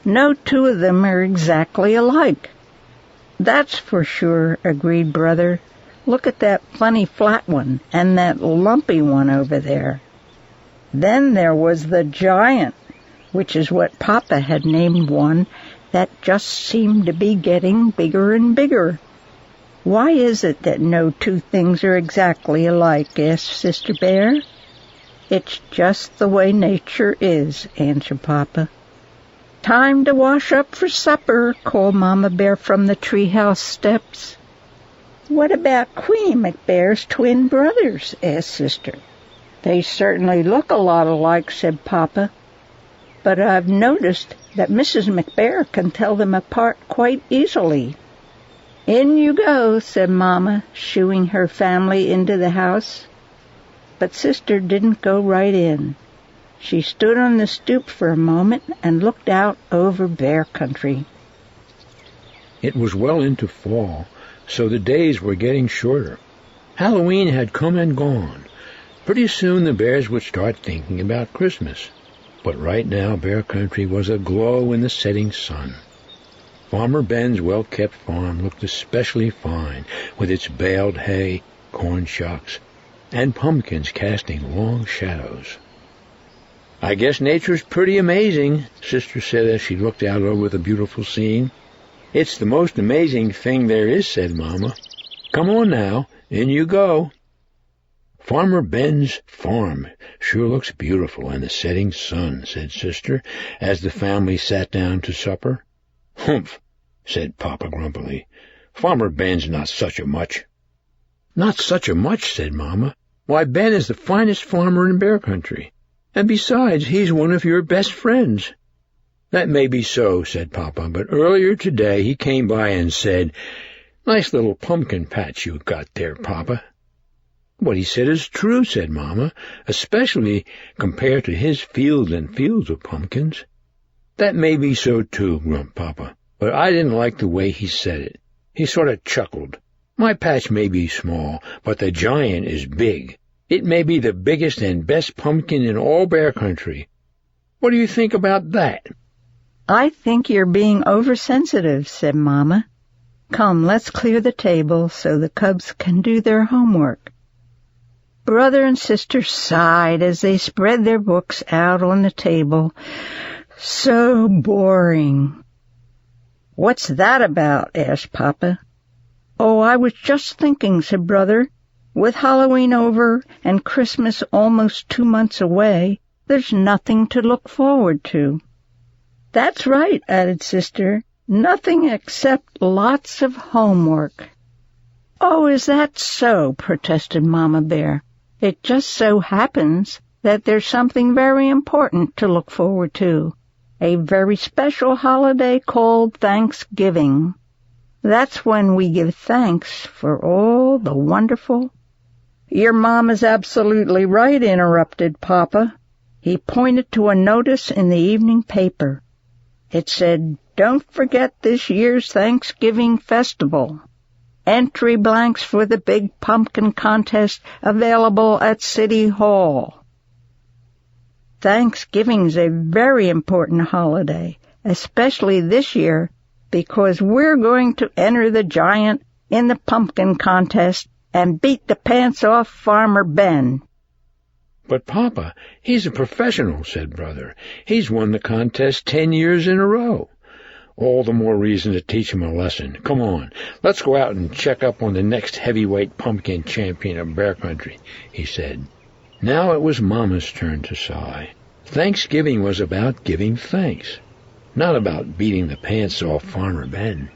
No two of them are exactly alike. That's for sure, agreed Brother. Look at that funny flat one and that lumpy one over there. Then there was the giant, which is what Papa had named one that just seemed to be getting bigger and bigger. Why is it that no two things are exactly alike? Asked Sister Bear. It's just the way nature is, answered Papa. Time to wash up for supper, called Mama Bear from the treehouse steps. What about Queenie McBear's twin brothers? Asked Sister. They certainly look a lot alike, said Papa. But I've noticed that Mrs. McBear can tell them apart quite easily. In you go, said Mama, shooing her family into the house. But Sister didn't go right in. She stood on the stoop for a moment and looked out over Bear Country. It was well into fall, so the days were getting shorter. Halloween had come and gone. Pretty soon the bears would start thinking about Christmas. But right now Bear Country was aglow in the setting sun. Farmer Ben's well-kept farm looked especially fine, with its baled hay, corn shocks, and pumpkins casting long shadows. I guess nature's pretty amazing, Sister said as she looked out over the beautiful scene. It's the most amazing thing there is, said Mama. Come on now, in you go. Farmer Ben's farm sure looks beautiful in the setting sun, said Sister, as the family sat down to supper. Humph, said Papa grumpily. Farmer Ben's not such a much. Not such a much, said Mama. Why, Ben is the finest farmer in Bear Country. And besides, he's one of your best friends. That may be so, said Papa, but earlier today he came by and said, Nice little pumpkin patch you got there, Papa. What he said is true, said Mama, especially compared to his fields and fields of pumpkins. That may be so too, grumped Papa, but I didn't like the way he said it. He sort of chuckled. My patch may be small, but the giant is big. It may be the biggest and best pumpkin in all Bear Country. What do you think about that? I think you're being oversensitive, said Mama. Come, let's clear the table so the cubs can do their homework. Brother and Sister sighed as they spread their books out on the table. So boring. What's that about? Asked Papa. Oh, I was just thinking, said Brother. With Halloween over and Christmas almost 2 months away, there's nothing to look forward to. That's right, added Sister. Nothing except lots of homework. Oh, is that so? Protested Mama Bear. It just so happens that there's something very important to look forward to, a very special holiday called Thanksgiving. That's when we give thanks for all the wonderful... Your mom is absolutely right, interrupted Papa. He pointed to a notice in the evening paper. It said, Don't forget this year's Thanksgiving festival. Entry blanks for the big pumpkin contest available at City Hall. Thanksgiving's a very important holiday, especially this year, because we're going to enter the giant in the pumpkin contest and beat the pants off Farmer Ben. But Papa, he's a professional, said Brother. He's won the contest 10 years in a row. All the more reason to teach him a lesson. Come on, let's go out and check up on the next heavyweight pumpkin champion of Bear Country, he said. Now it was Mama's turn to sigh. Thanksgiving was about giving thanks, not about beating the pants off Farmer Ben.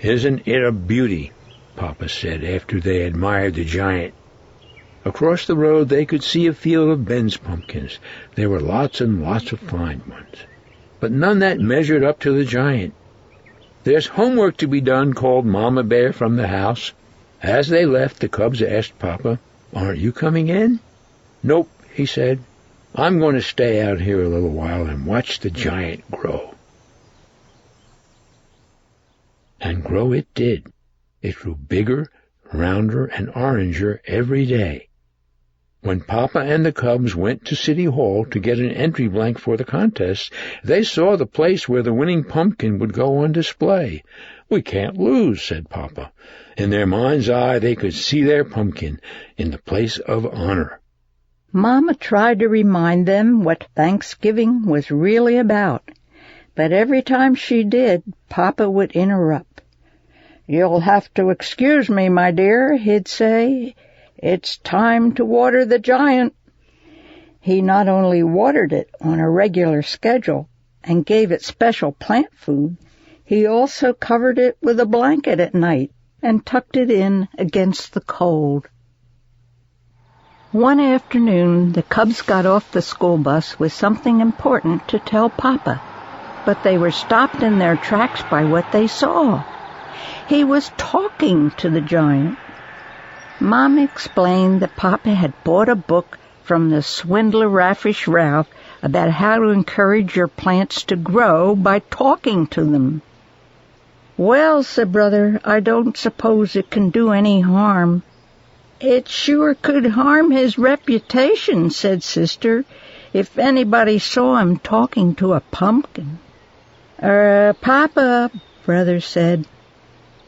Isn't it a beauty? Papa said after they admired the giant. Across the road they could see a field of Ben's pumpkins. There were lots and lots of fine ones, but none that measured up to the giant. "There's homework to be done," called Mama Bear from the house. As they left, the cubs asked Papa, "Aren't you coming in?" "Nope," he said. "I'm going to stay out here a little while and watch the giant grow." And grow it did. It grew bigger, rounder, and oranger every day. When Papa and the cubs went to City Hall to get an entry blank for the contest, they saw the place where the winning pumpkin would go on display. "We can't lose," said Papa. In their mind's eye, they could see their pumpkin in the place of honor. Mama tried to remind them what Thanksgiving was really about, but every time she did, Papa would interrupt. "You'll have to excuse me, my dear," he'd say. "It's time to water the giant." He not only watered it on a regular schedule and gave it special plant food, he also covered it with a blanket at night and tucked it in against the cold. One afternoon, the cubs got off the school bus with something important to tell Papa, but they were stopped in their tracks by what they saw. He was talking to the giant. Mom explained that Papa had bought a book from the swindler Raffish Ralph about how to encourage your plants to grow by talking to them. "Well," said Brother, "I don't suppose it can do any harm." "It sure could harm his reputation," said Sister, "if anybody saw him talking to a pumpkin." Papa," Brother said,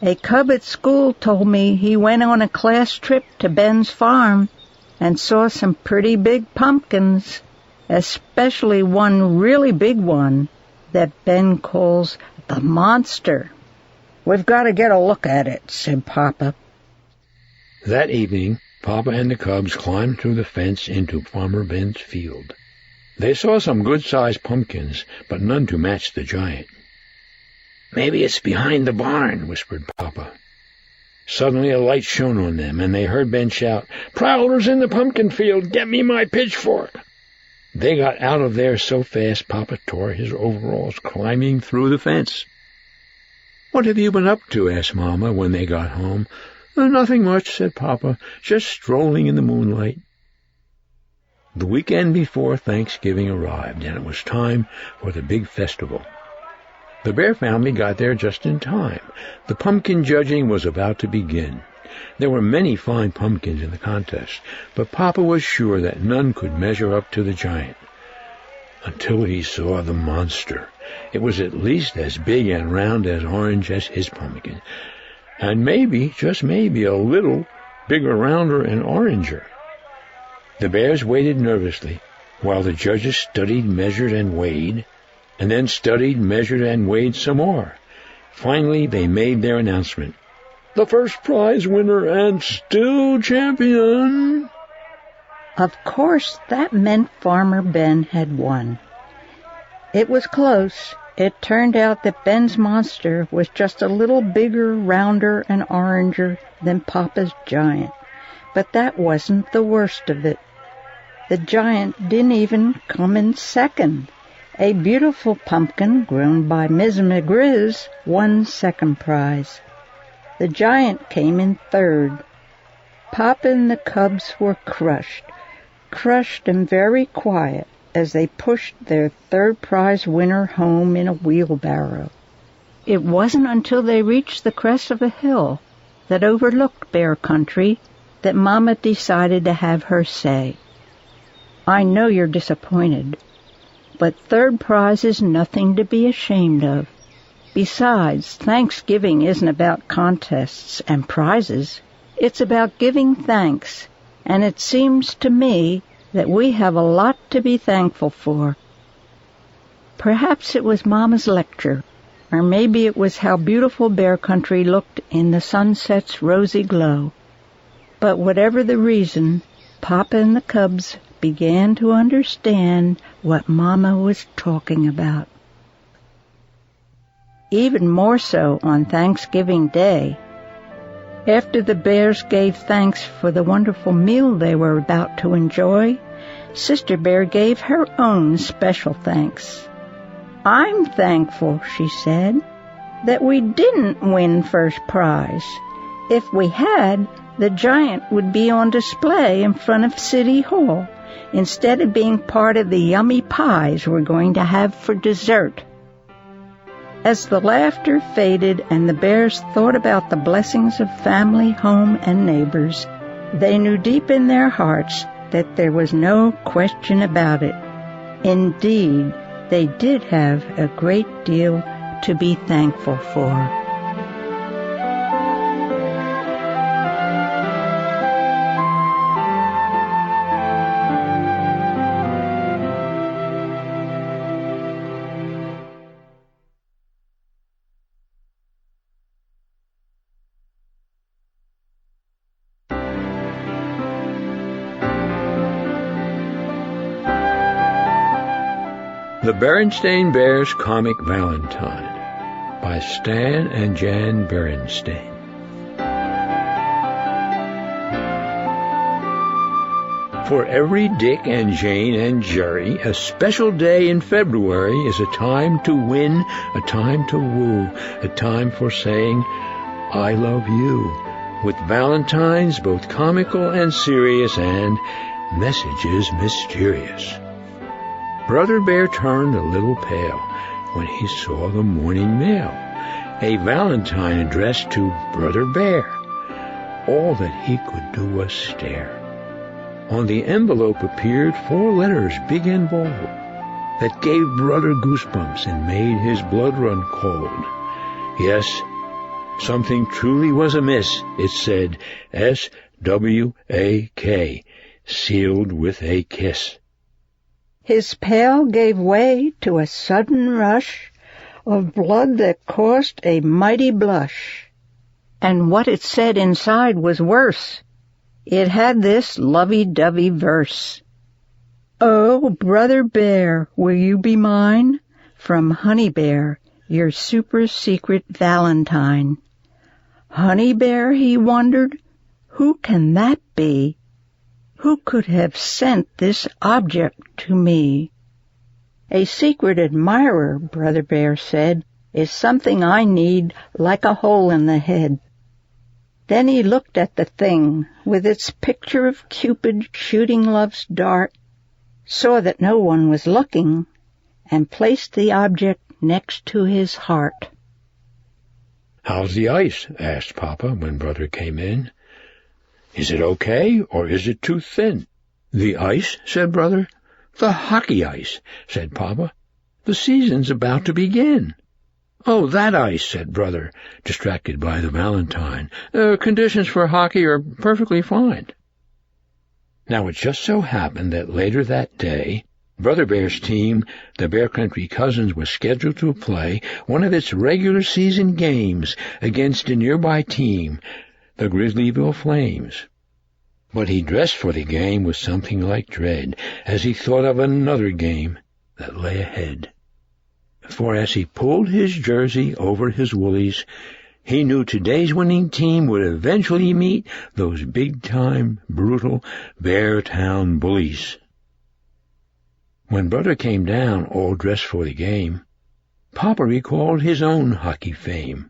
"a cub at school told me he went on a class trip to Ben's farm and saw some pretty big pumpkins, especially one really big one that Ben calls the monster." "We've got to get a look at it," said Papa. That evening, Papa and the cubs climbed through the fence into Farmer Ben's field. They saw some good-sized pumpkins, but none to match the giant. "Maybe it's behind the barn," whispered Papa. Suddenly a light shone on them, and they heard Ben shout, "Prowlers in the pumpkin field! Get me my pitchfork!" They got out of there so fast Papa tore his overalls climbing through the fence. "What have you been up to?" asked Mama when they got home. "Nothing much," said Papa, "just strolling in the moonlight." The weekend before Thanksgiving arrived, and it was time for the big festival. The Bear family got there just in time. The pumpkin judging was about to begin. There were many fine pumpkins in the contest, but Papa was sure that none could measure up to the giant. Until he saw the monster. It was at least as big and round as orange as his pumpkin, and maybe, just maybe, a little bigger, rounder, and oranger. The bears waited nervously while the judges studied, measured, and weighed, and then studied, measured, and weighed some more. Finally, they made their announcement. "The first prize winner and still champion." Of course, that meant Farmer Ben had won. It was close. It turned out that Ben's monster was just a little bigger, rounder, and oranger than Papa's giant. But that wasn't the worst of it. The giant didn't even come in second. A beautiful pumpkin grown by Ms. McGrizz won second prize. The giant came in third. Papa and the cubs were crushed and very quiet as they pushed their third prize winner home in a wheelbarrow. It wasn't until they reached the crest of a hill that overlooked Bear Country that Mama decided to have her say. "I know you're disappointed, but third prize is nothing to be ashamed of. Besides, Thanksgiving isn't about contests and prizes. It's about giving thanks, and it seems to me that we have a lot to be thankful for." Perhaps it was Mama's lecture, or maybe it was how beautiful Bear Country looked in the sunset's rosy glow. But whatever the reason, Papa and the cubs began to understand what Mama was talking about. Even more so on Thanksgiving Day. After the bears gave thanks for the wonderful meal they were about to enjoy, Sister Bear gave her own special thanks. "I'm thankful," she said, "that we didn't win first prize. If we had, the giant would be on display in front of City Hall, instead of being part of the yummy pies we're going to have for dessert." As the laughter faded and the bears thought about the blessings of family, home, and neighbors, they knew deep in their hearts that there was no question about it. Indeed, they did have a great deal to be thankful for. The Berenstain Bears Comic Valentine by Stan and Jan Berenstain. For every Dick and Jane and Jerry, a special day in February is a time to win, a time to woo, a time for saying, "I love you," with Valentines both comical and serious and messages mysterious. Brother Bear turned a little pale when he saw the morning mail, a valentine addressed to Brother Bear. All that he could do was stare. On the envelope appeared 4 letters, big and bold, that gave Brother goosebumps and made his blood run cold. Yes, something truly was amiss. It said SWAK, sealed with a kiss. His pail gave way to a sudden rush of blood that caused a mighty blush. And what it said inside was worse. It had this lovey-dovey verse. "Oh, Brother Bear, will you be mine? From Honey Bear, your super secret Valentine." Honey Bear, he wondered, who can that be? Who could have sent this object to me? "A secret admirer," Brother Bear said, "is something I need like a hole in the head." Then he looked at the thing with its picture of Cupid shooting love's dart, saw that no one was looking, and placed the object next to his heart. "How's the ice?" asked Papa when Brother came in. "Is it okay, or is it too thin?" "The ice?" said Brother. "The hockey ice," said Papa. "The season's about to begin." "Oh, that ice," said Brother, distracted by the valentine. "Conditions for hockey are perfectly fine." Now it just so happened that later that day, Brother Bear's team, the Bear Country Cousins, was scheduled to play one of its regular season games against a nearby team, the Grizzlyville Flames. But he dressed for the game with something like dread as he thought of another game that lay ahead. For as he pulled his jersey over his woolies, he knew today's winning team would eventually meet those big-time, brutal Beartown bullies. When Brother came down all dressed for the game, Papa recalled his own hockey fame.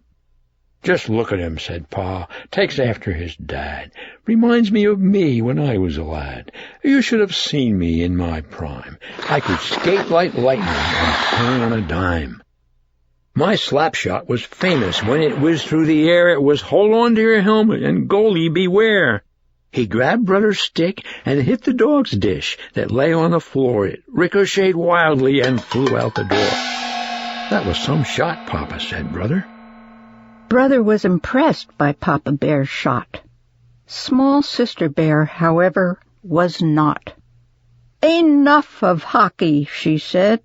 "Just look at him," said Pa. "Takes after his dad. Reminds me of me when I was a lad. You should have seen me in my prime. I could skate like lightning and turn on a dime. My slap shot was famous. When it whizzed through the air, it was hold on to your helmet and goalie beware." He grabbed Brother's stick and hit the dog's dish that lay on the floor. It ricocheted wildly and flew out the door. "That was some shot," Papa said, Brother. Brother was impressed by Papa Bear's shot. Small Sister Bear, however, was not. "Enough of hockey," she said.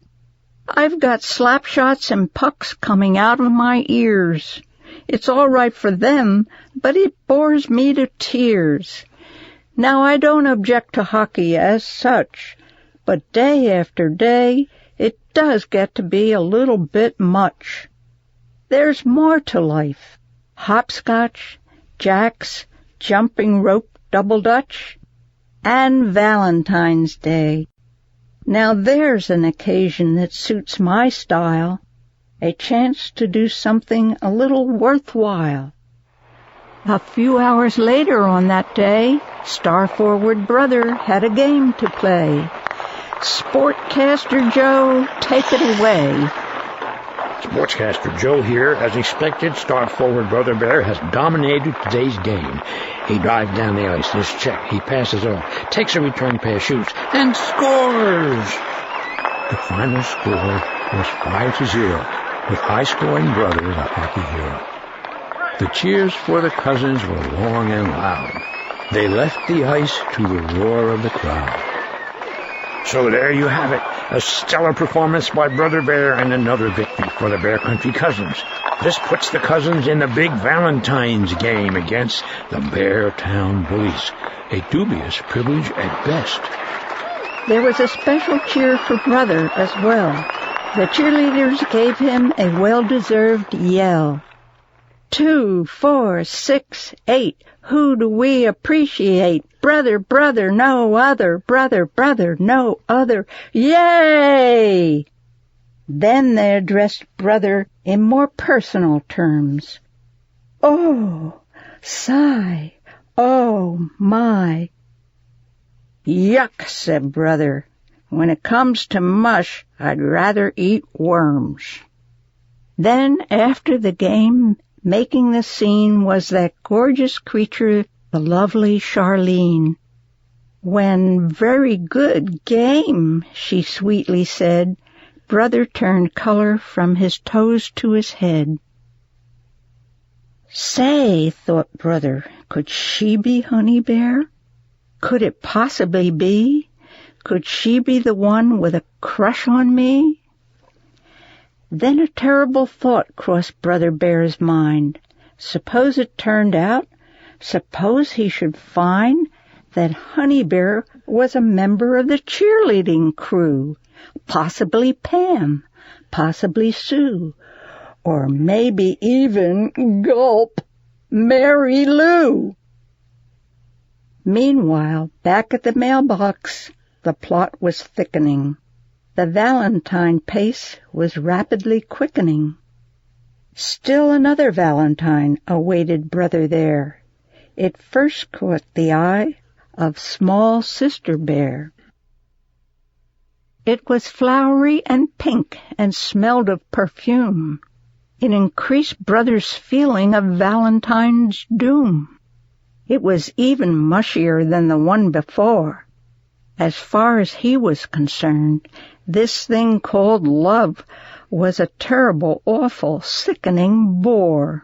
"I've got slap shots and pucks coming out of my ears. It's all right for them, but it bores me to tears. Now, I don't object to hockey as such, but day after day, it does get to be a little bit much. There's more to life. Hopscotch, jacks, jumping rope double dutch, and Valentine's Day. Now there's an occasion that suits my style, a chance to do something a little worthwhile. A few hours later on that day, Star Forward Brother had a game to play. Sportcaster Joe, take it away. Sportscaster Joe here. As expected, Star Forward Brother Bear has dominated today's game. He drives down the ice. This check. He passes off, takes a return pass, shoots, and scores! The final score was 5-0, with high-scoring Brother the hockey hero. The cheers for the cousins were long and loud. They left the ice to the roar of the crowd. So there you have it, a stellar performance by Brother Bear and another victory for the Bear Country Cousins. This puts the Cousins in the big Valentine's game against the Beartown Bullies, a dubious privilege at best. There was a special cheer for Brother as well. The cheerleaders gave him a well-deserved yell. 2, 4, 6, 8, who do we appreciate? Brother, brother, no other. Brother, brother, no other. Yay! Then they addressed Brother in more personal terms. Oh, sigh, oh, my. Yuck, said Brother. When it comes to mush, I'd rather eat worms. Then, after the game, making the scene was that gorgeous creature, the lovely Charlene. When very good game, she sweetly said, Brother turned color from his toes to his head. Say, thought Brother, could she be Honey Bear? Could it possibly be? Could she be the one with a crush on me? Then a terrible thought crossed Brother Bear's mind. Suppose it turned out, suppose he should find that Honey Bear was a member of the cheerleading crew, possibly Pam, possibly Sue, or maybe even, gulp, Mary Lou. Meanwhile, back at the mailbox, the plot was thickening. The Valentine pace was rapidly quickening. Still another Valentine awaited Brother there. It first caught the eye of small Sister Bear. It was flowery and pink and smelled of perfume. It increased Brother's feeling of Valentine's doom. It was even mushier than the one before. As far as he was concerned, this thing called love was a terrible, awful, sickening bore.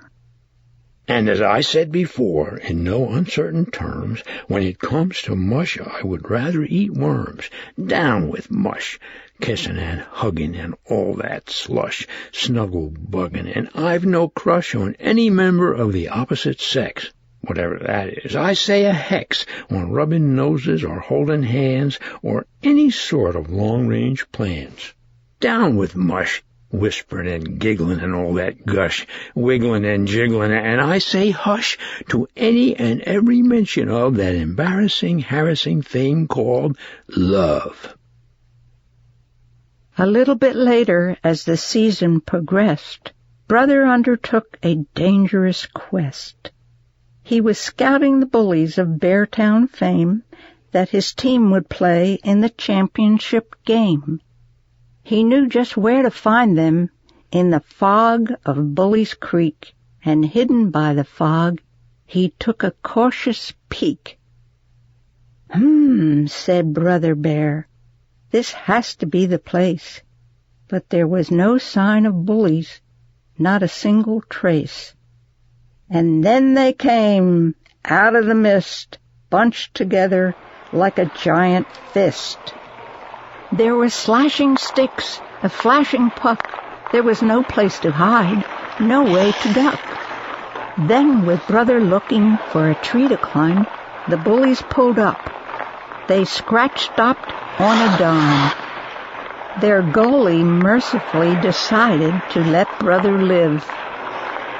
And as I said before, in no uncertain terms, when it comes to mush, I would rather eat worms. Down with mush, kissing and hugging and all that slush, snuggle-bugging, and I've no crush on any member of the opposite sex. Whatever that is, I say a hex on rubbing noses or holding hands or any sort of long-range plans. Down with mush, whispering and giggling and all that gush, wiggling and jiggling, and I say hush to any and every mention of that embarrassing, harassing thing called love. A little bit later, as the season progressed, Brother undertook a dangerous quest. He was scouting the bullies of Beartown fame that his team would play in the championship game. He knew just where to find them, in the fog of Bully's Creek, and hidden by the fog, he took a cautious peek. Said Brother Bear, this has to be the place. But there was no sign of bullies, not a single trace. And then they came, out of the mist, bunched together like a giant fist. There were slashing sticks, a flashing puck. There was no place to hide, no way to duck. Then, with Brother looking for a tree to climb, the bullies pulled up. They scratch-stopped on a dime. Their goalie mercifully decided to let Brother live.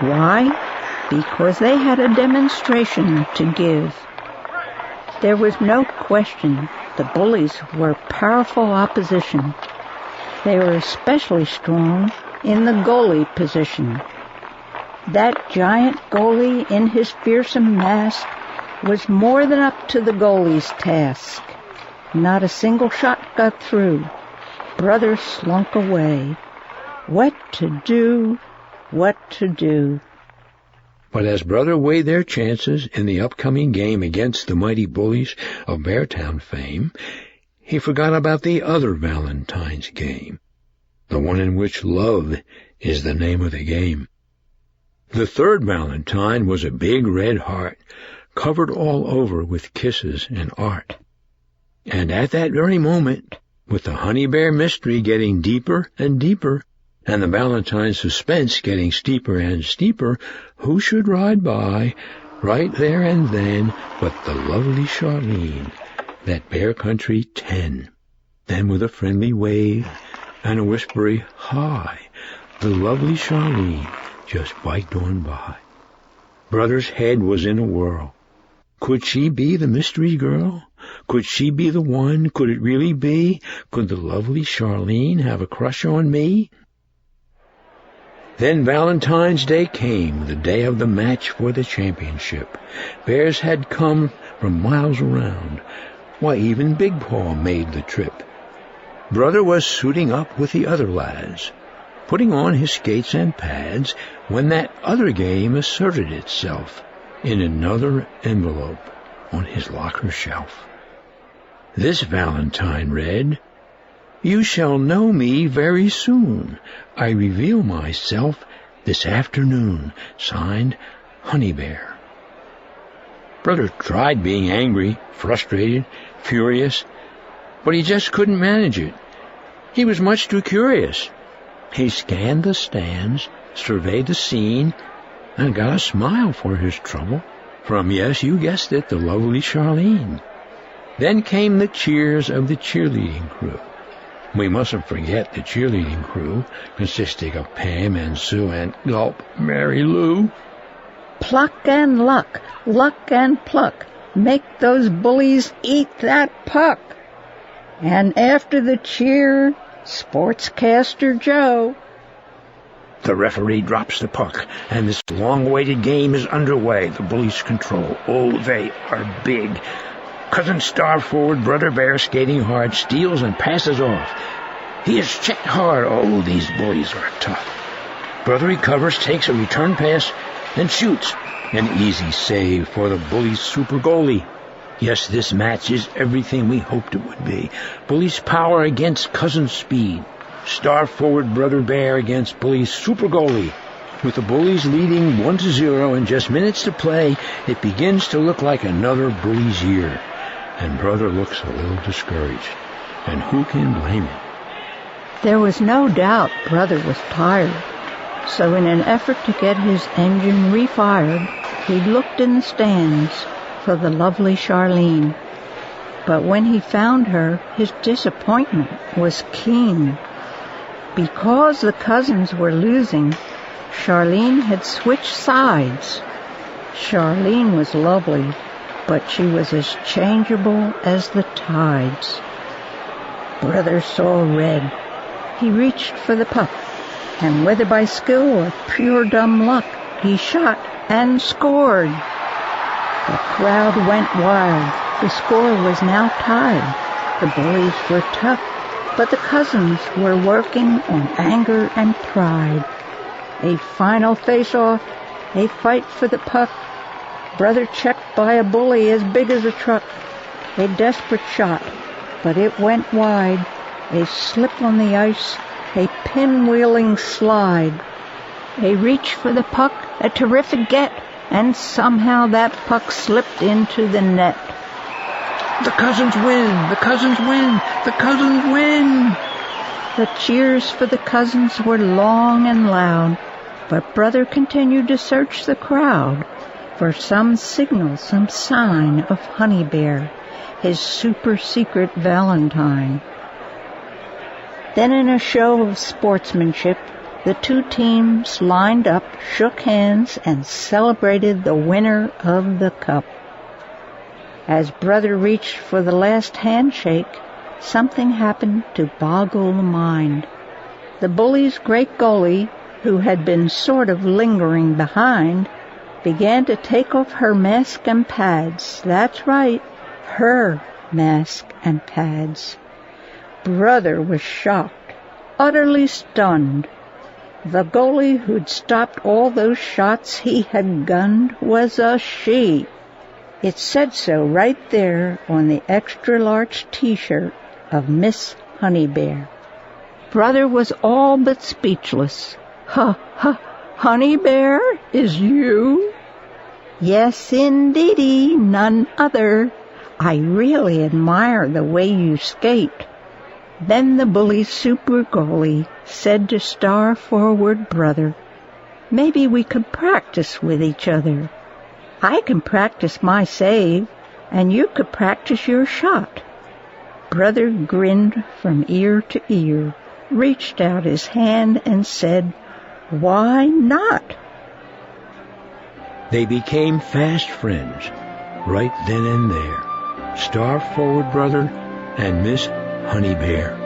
Why? because they had a demonstration to give. There was no question the bullies were powerful opposition. They were especially strong in the goalie position. That giant goalie in his fearsome mask was more than up to the goalie's task. Not a single shot got through. Brother slunk away. What to do? What to do? But as Brother weighed their chances in the upcoming game against the mighty bullies of Beartown fame, he forgot about the other Valentine's game, the one in which love is the name of the game. The third Valentine was a big red heart, covered all over with kisses and art. And at that very moment, with the honey bear mystery getting deeper and deeper, and the Valentine suspense getting steeper and steeper, who should ride by, right there and then, but the lovely Charlene, that Bear Country 10. Then with a friendly wave and a whispery hi, the lovely Charlene just biked on by. Brother's head was in a whirl. Could she be the mystery girl? Could she be the one? Could it really be? Could the lovely Charlene have a crush on me? Then Valentine's Day came, the day of the match for the championship. Bears had come from miles around. Why, even Big Paw made the trip. Brother was suiting up with the other lads, putting on his skates and pads, when that other game asserted itself in another envelope on his locker shelf. This Valentine read, "You shall know me very soon. I reveal myself this afternoon. Signed, Honey Bear." Brother tried being angry, frustrated, furious, but he just couldn't manage it. He was much too curious. He scanned the stands, surveyed the scene, and got a smile for his trouble from, yes, you guessed it, the lovely Charlene. Then came the cheers of the cheerleading crew. We mustn't forget the cheerleading crew, consisting of Pam and Sue and, gulp, Mary Lou. Pluck and luck, luck and pluck, make those bullies eat that puck. And after the cheer, Sportscaster Joe. The referee drops the puck, and this long-awaited game is underway. The bullies control. Oh, they are big. Cousin Star forward, Brother Bear skating hard, steals and passes off. He is checked hard. Oh, these bullies are tough. Brother recovers, takes a return pass, and shoots. An easy save for the bullies' super goalie. Yes, this match is everything we hoped it would be. Bullies' power against Cousin's speed. Star forward Brother Bear against Bullies' super goalie. With the Bullies leading 1-0 and just minutes to play, it begins to look like another Bullies' year. And Brother looks a little discouraged. And who can blame him? There was no doubt Brother was tired. So in an effort to get his engine refired, he looked in the stands for the lovely Charlene. But when he found her, his disappointment was keen. Because the cousins were losing, Charlene had switched sides. Charlene was lovely, but she was as changeable as the tides. Brother saw red. He reached for the puck, and whether by skill or pure dumb luck, he shot and scored. The crowd went wild. The score was now tied. The bullies were tough, but the cousins were working on anger and pride. A final face-off, a fight for the puck. Brother checked by a bully as big as a truck. A desperate shot, but it went wide. A slip on the ice, a pinwheeling slide. A reach for the puck, a terrific get, and somehow that puck slipped into the net. The cousins win! The cousins win! The cousins win! The cheers for the cousins were long and loud, but Brother continued to search the crowd for some signal, some sign of Honey Bear, his super secret Valentine. Then in a show of sportsmanship, The two teams lined up, shook hands, and celebrated the winner of the cup. As Brother reached for the last handshake, something happened to boggle the mind. The Bullies' great goalie, who had been sort of lingering behind, began to take off her mask and pads. That's right, her mask and pads. Brother was shocked, utterly stunned. The goalie who'd stopped all those shots he had gunned was a she. It said so right there on the extra-large T-shirt of Miss Honeybear. Brother was all but speechless. Honeybear, is you? Yes, indeedy, none other. I really admire the way you skate. Then the Bully super goalie said to star forward Brother, maybe we could practice with each other. I can practice my save, and you could practice your shot. Brother grinned from ear to ear, reached out his hand and said, why not? They became fast friends right then and there. Star forward Brother and Miss Honeybear.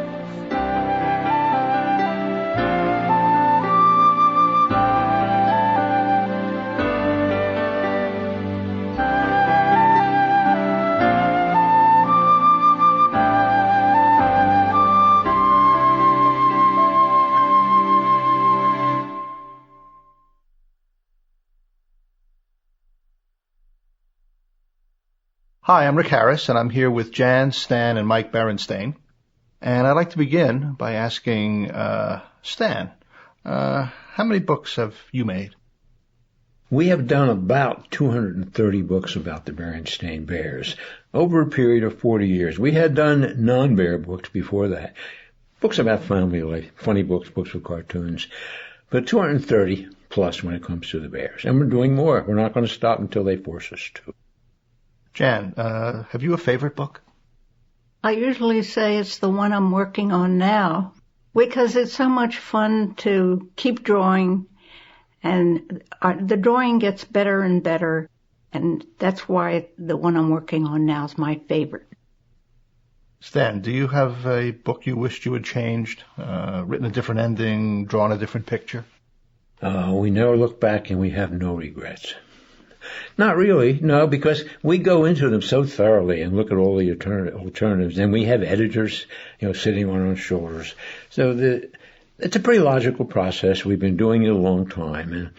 Hi, I'm Rick Harris, and I'm here with Jan, Stan, and Mike Berenstain. And I'd like to begin by asking Stan, how many books have you made? We have done about 230 books about the Berenstain Bears over a period of 40 years. We had done non-bear books before that, books about family life, funny books, books with cartoons, but 230 plus when it comes to the Bears. And we're doing more. We're not going to stop until they force us to. Jan, have you a favorite book? I usually say it's the one I'm working on now, because it's so much fun to keep drawing, and the drawing gets better and better, and that's why the one I'm working on now is my favorite. Stan, do you have a book you wished you had changed, written a different ending, drawn a different picture? We never look back and we have no regrets. Not really, no, because we go into them so thoroughly and look at all the alternatives, and we have editors, sitting on our shoulders. So it's a pretty logical process. We've been doing it a long time,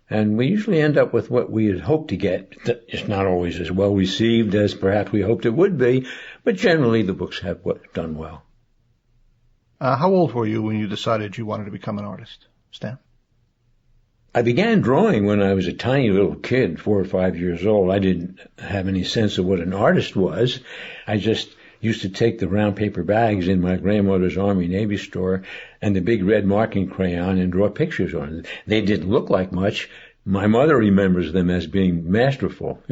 and we usually end up with what we had hoped to get. It's not always as well received as perhaps we hoped it would be, but generally the books have done well. How old were you when you decided you wanted to become an artist, Stan? I began drawing when I was a tiny little kid, 4 or 5 years old. I didn't have any sense of what an artist was. I just used to take the round paper bags in my grandmother's Army Navy store and the big red marking crayon and draw pictures on it. They didn't look like much. My mother remembers them as being masterful,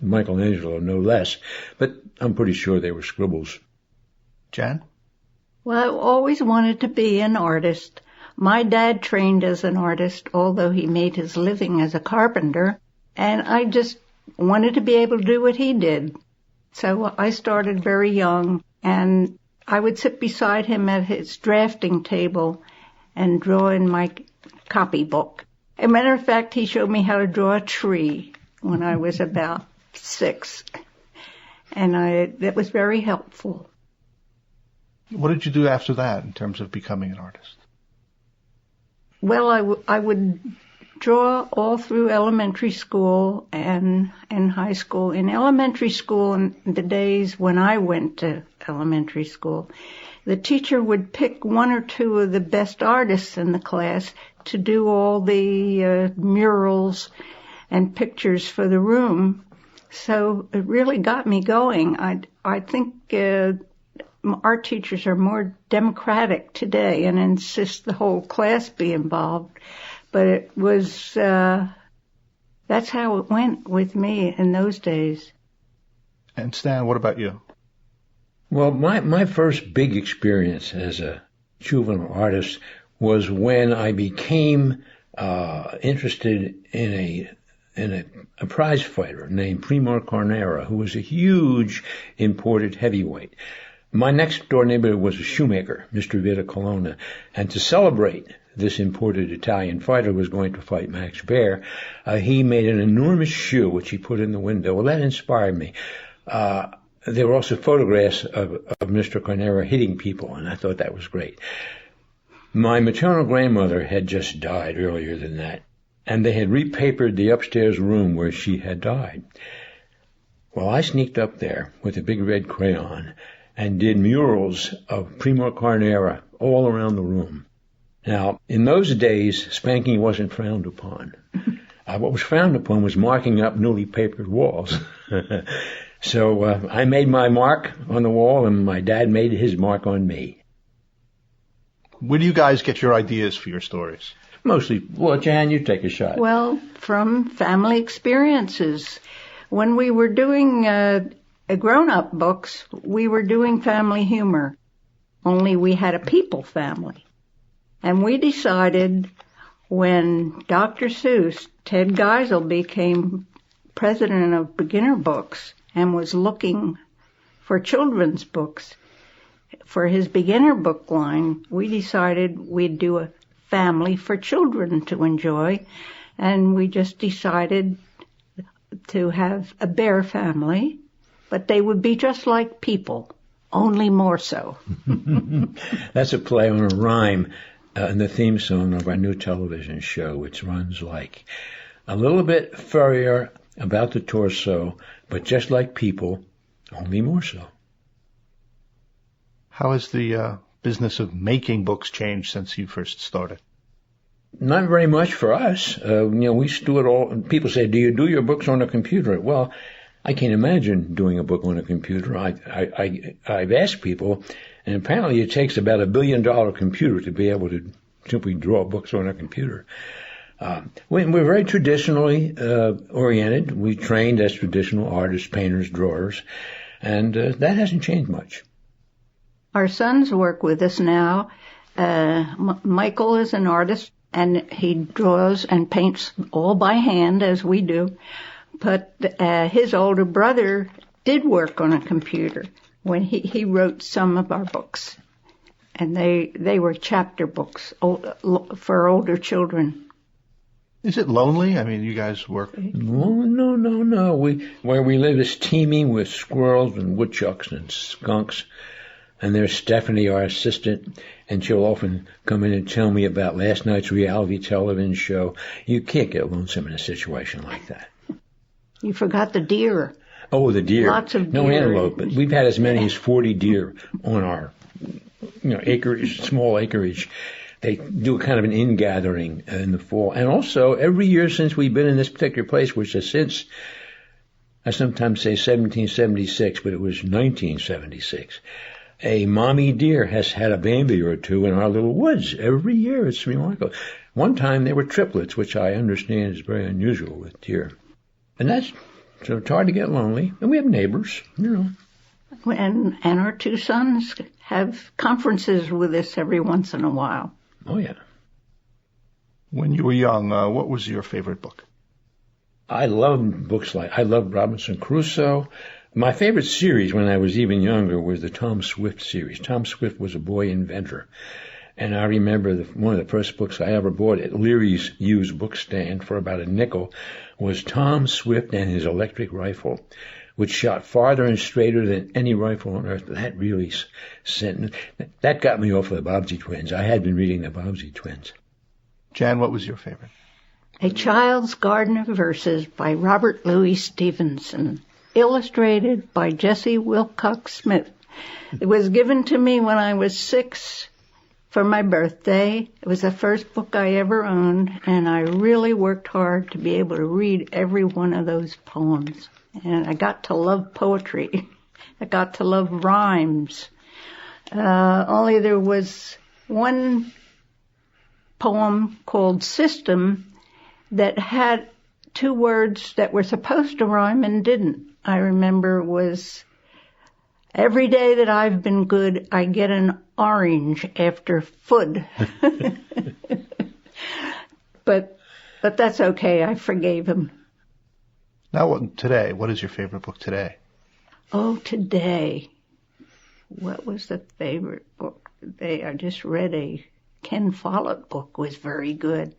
Michelangelo no less, but I'm pretty sure they were scribbles. Jan? Well, I always wanted to be an artist. My dad trained as an artist, although he made his living as a carpenter, and I just wanted to be able to do what he did. So I started very young, and I would sit beside him at his drafting table and draw in my copybook. As a matter of fact, he showed me how to draw a tree when I was about 6, and that was very helpful. What did you do after that in terms of becoming an artist? Well, I would draw all through elementary school and high school. In elementary school, in the days when I went to elementary school, the teacher would pick 1 or 2 of the best artists in the class to do all the murals and pictures for the room. So it really got me going. I think art teachers are more democratic today and insist the whole class be involved. But it was, that's how it went with me in those days. And Stan, what about you? Well, my first big experience as a juvenile artist was when I became interested in a prize fighter named Primo Carnera, who was a huge imported heavyweight. My next door neighbor was a shoemaker, Mr. Vita Colonna, and to celebrate this imported Italian fighter who was going to fight Max Baer, he made an enormous shoe which he put in the window. Well, that inspired me. There were also photographs of Mr. Carnera hitting people, and I thought that was great. My maternal grandmother had just died earlier than that, and they had repapered the upstairs room where she had died. Well, I sneaked up there with a big red crayon and did murals of Primo Carnera all around the room. Now, in those days, spanking wasn't frowned upon. What was frowned upon was marking up newly papered walls. So I made my mark on the wall, and my dad made his mark on me. Where do you guys get your ideas for your stories? Mostly, well, Jan, you take a shot. Well, from family experiences. When we were doing grown-up books, we were doing family humor, only we had a people family. And we decided when Dr. Seuss, Ted Geisel, became president of Beginner Books and was looking for children's books for his beginner book line, we decided we'd do a family for children to enjoy, and we just decided to have a bear family, but they would be just like people, only more so. That's a play on a rhyme in the theme song of our new television show, which runs like a little bit furrier about the torso, but just like people, only more so. How has the business of making books changed since you first started? Not very much for us. We do it all. People say, do you do your books on a computer? Well, I can't imagine doing a book on a computer. I've asked people, and apparently it takes about $1 billion computer to be able to simply draw books on a computer. We're very traditionally oriented. We trained as traditional artists, painters, drawers, and that hasn't changed much. Our sons work with us now. Michael is an artist, and he draws and paints all by hand, as we do. But his older brother did work on a computer when he wrote some of our books. And they were chapter books for older children. Is it lonely? I mean, you guys work... No. Where we live is teeming with squirrels and woodchucks and skunks. And there's Stephanie, our assistant, and she'll often come in and tell me about last night's reality television show. You can't get lonesome in a situation like that. You forgot the deer. Oh, the deer. Lots of deer. No antelope, but we've had as many as 40 deer on our acreage, small acreage. They do kind of an ingathering in the fall. And also, every year since we've been in this particular place, which is since, I sometimes say 1776, but it was 1976, a mommy deer has had a baby or two in our little woods every year. It's remarkable. One time they were triplets, which I understand is very unusual with deer. And so it's hard to get lonely. And we have neighbors, And our two sons have conferences with us every once in a while. Oh, yeah. When you were young, what was your favorite book? I loved Robinson Crusoe. My favorite series when I was even younger was the Tom Swift series. Tom Swift was a boy inventor. And I remember one of the first books I ever bought at Leary's used book stand for about $0.05 was Tom Swift and His Electric Rifle, which shot farther and straighter than any rifle on earth. That really that got me off of the Bobbsey Twins. I had been reading the Bobbsey Twins. Jan, what was your favorite? A Child's Garden of Verses by Robert Louis Stevenson, illustrated by Jessie Wilcox Smith. It was given to me when I was 6 for my birthday. It was the first book I ever owned, and I really worked hard to be able to read every one of those poems. And I got to love poetry. I got to love rhymes. Only there was one poem called System that had 2 words that were supposed to rhyme and didn't. I remember was Every day that I've been good, I get an orange after food. But that's okay. I forgave him. Now, today, what is your favorite book today? Oh, today. What was the favorite book today? I just read a Ken Follett book, was very good.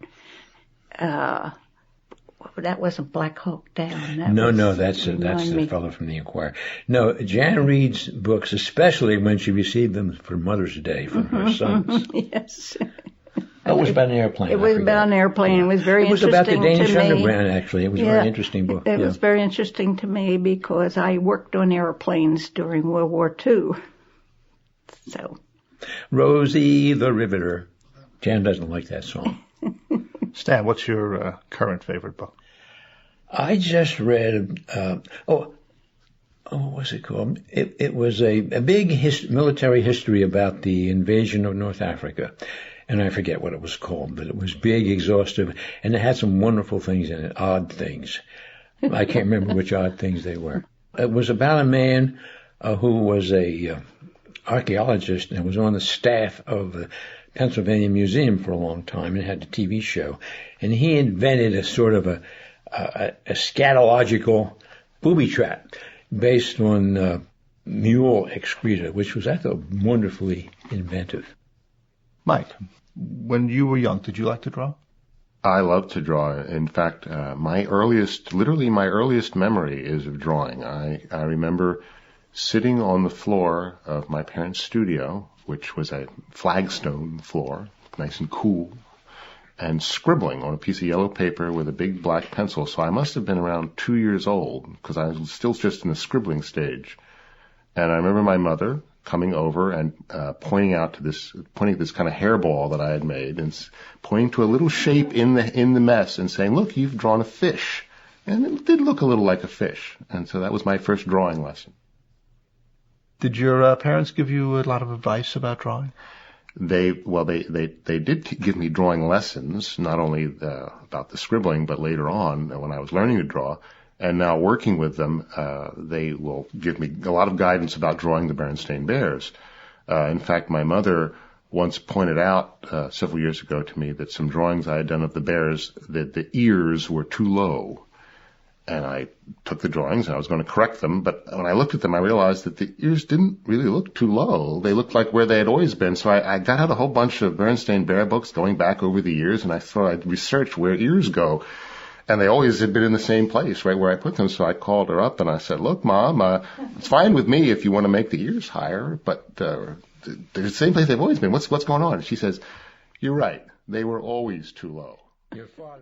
That wasn't Black Hawk Down. That's the fellow from the Inquirer. No, Jan reads books, especially when she received them for Mother's Day from her sons. Yes. That was about an airplane. It was about an airplane. Yeah. It was very interesting to me. It was about the Danish Underground, actually. It was a very interesting book. It was very interesting to me because I worked on airplanes during World War II. So. Rosie the Riveter. Jan doesn't like that song. Stan, what's your current favorite book? I just read, what was it called? It was a big military history about the invasion of North Africa. And I forget what it was called, but it was big, exhaustive, and it had some wonderful things in it, odd things. I can't remember which odd things they were. It was about a man who was a archaeologist and was on the staff of the Pennsylvania Museum for a long time and had a TV show. And he invented a sort of a scatological booby trap based on mule excreta, which was, I thought, wonderfully inventive. Mike, when you were young, did you like to draw? I love to draw. In fact, my earliest memory is of drawing. I remember sitting on the floor of my parents' studio, which was a flagstone floor, nice and cool, and scribbling on a piece of yellow paper with a big black pencil. So I must have been around 2 years old because I was still just in the scribbling stage. And I remember my mother coming over and pointing at this kind of hairball that I had made and pointing to a little shape in the mess and saying, "Look, you've drawn a fish." And it did look a little like a fish. And so that was my first drawing lesson. Did your parents give you a lot of advice about drawing? They did give me drawing lessons, not only about the scribbling, but later on when I was learning to draw. And now working with them, they will give me a lot of guidance about drawing the Berenstain Bears. In fact, my mother once pointed out several years ago to me that some drawings I had done of the bears, that the ears were too low. And I took the drawings and I was going to correct them, but when I looked at them, I realized that the ears didn't really look too low. They looked like where they had always been. So I got out a whole bunch of Berenstain Bear books going back over the years, and I thought I'd research where ears go. And they always had been in the same place, right where I put them. So I called her up and I said, "Look, Mom, it's fine with me if you want to make the ears higher, but they're the same place they've always been. What's going on?" And she says, "You're right. They were always too low." Your father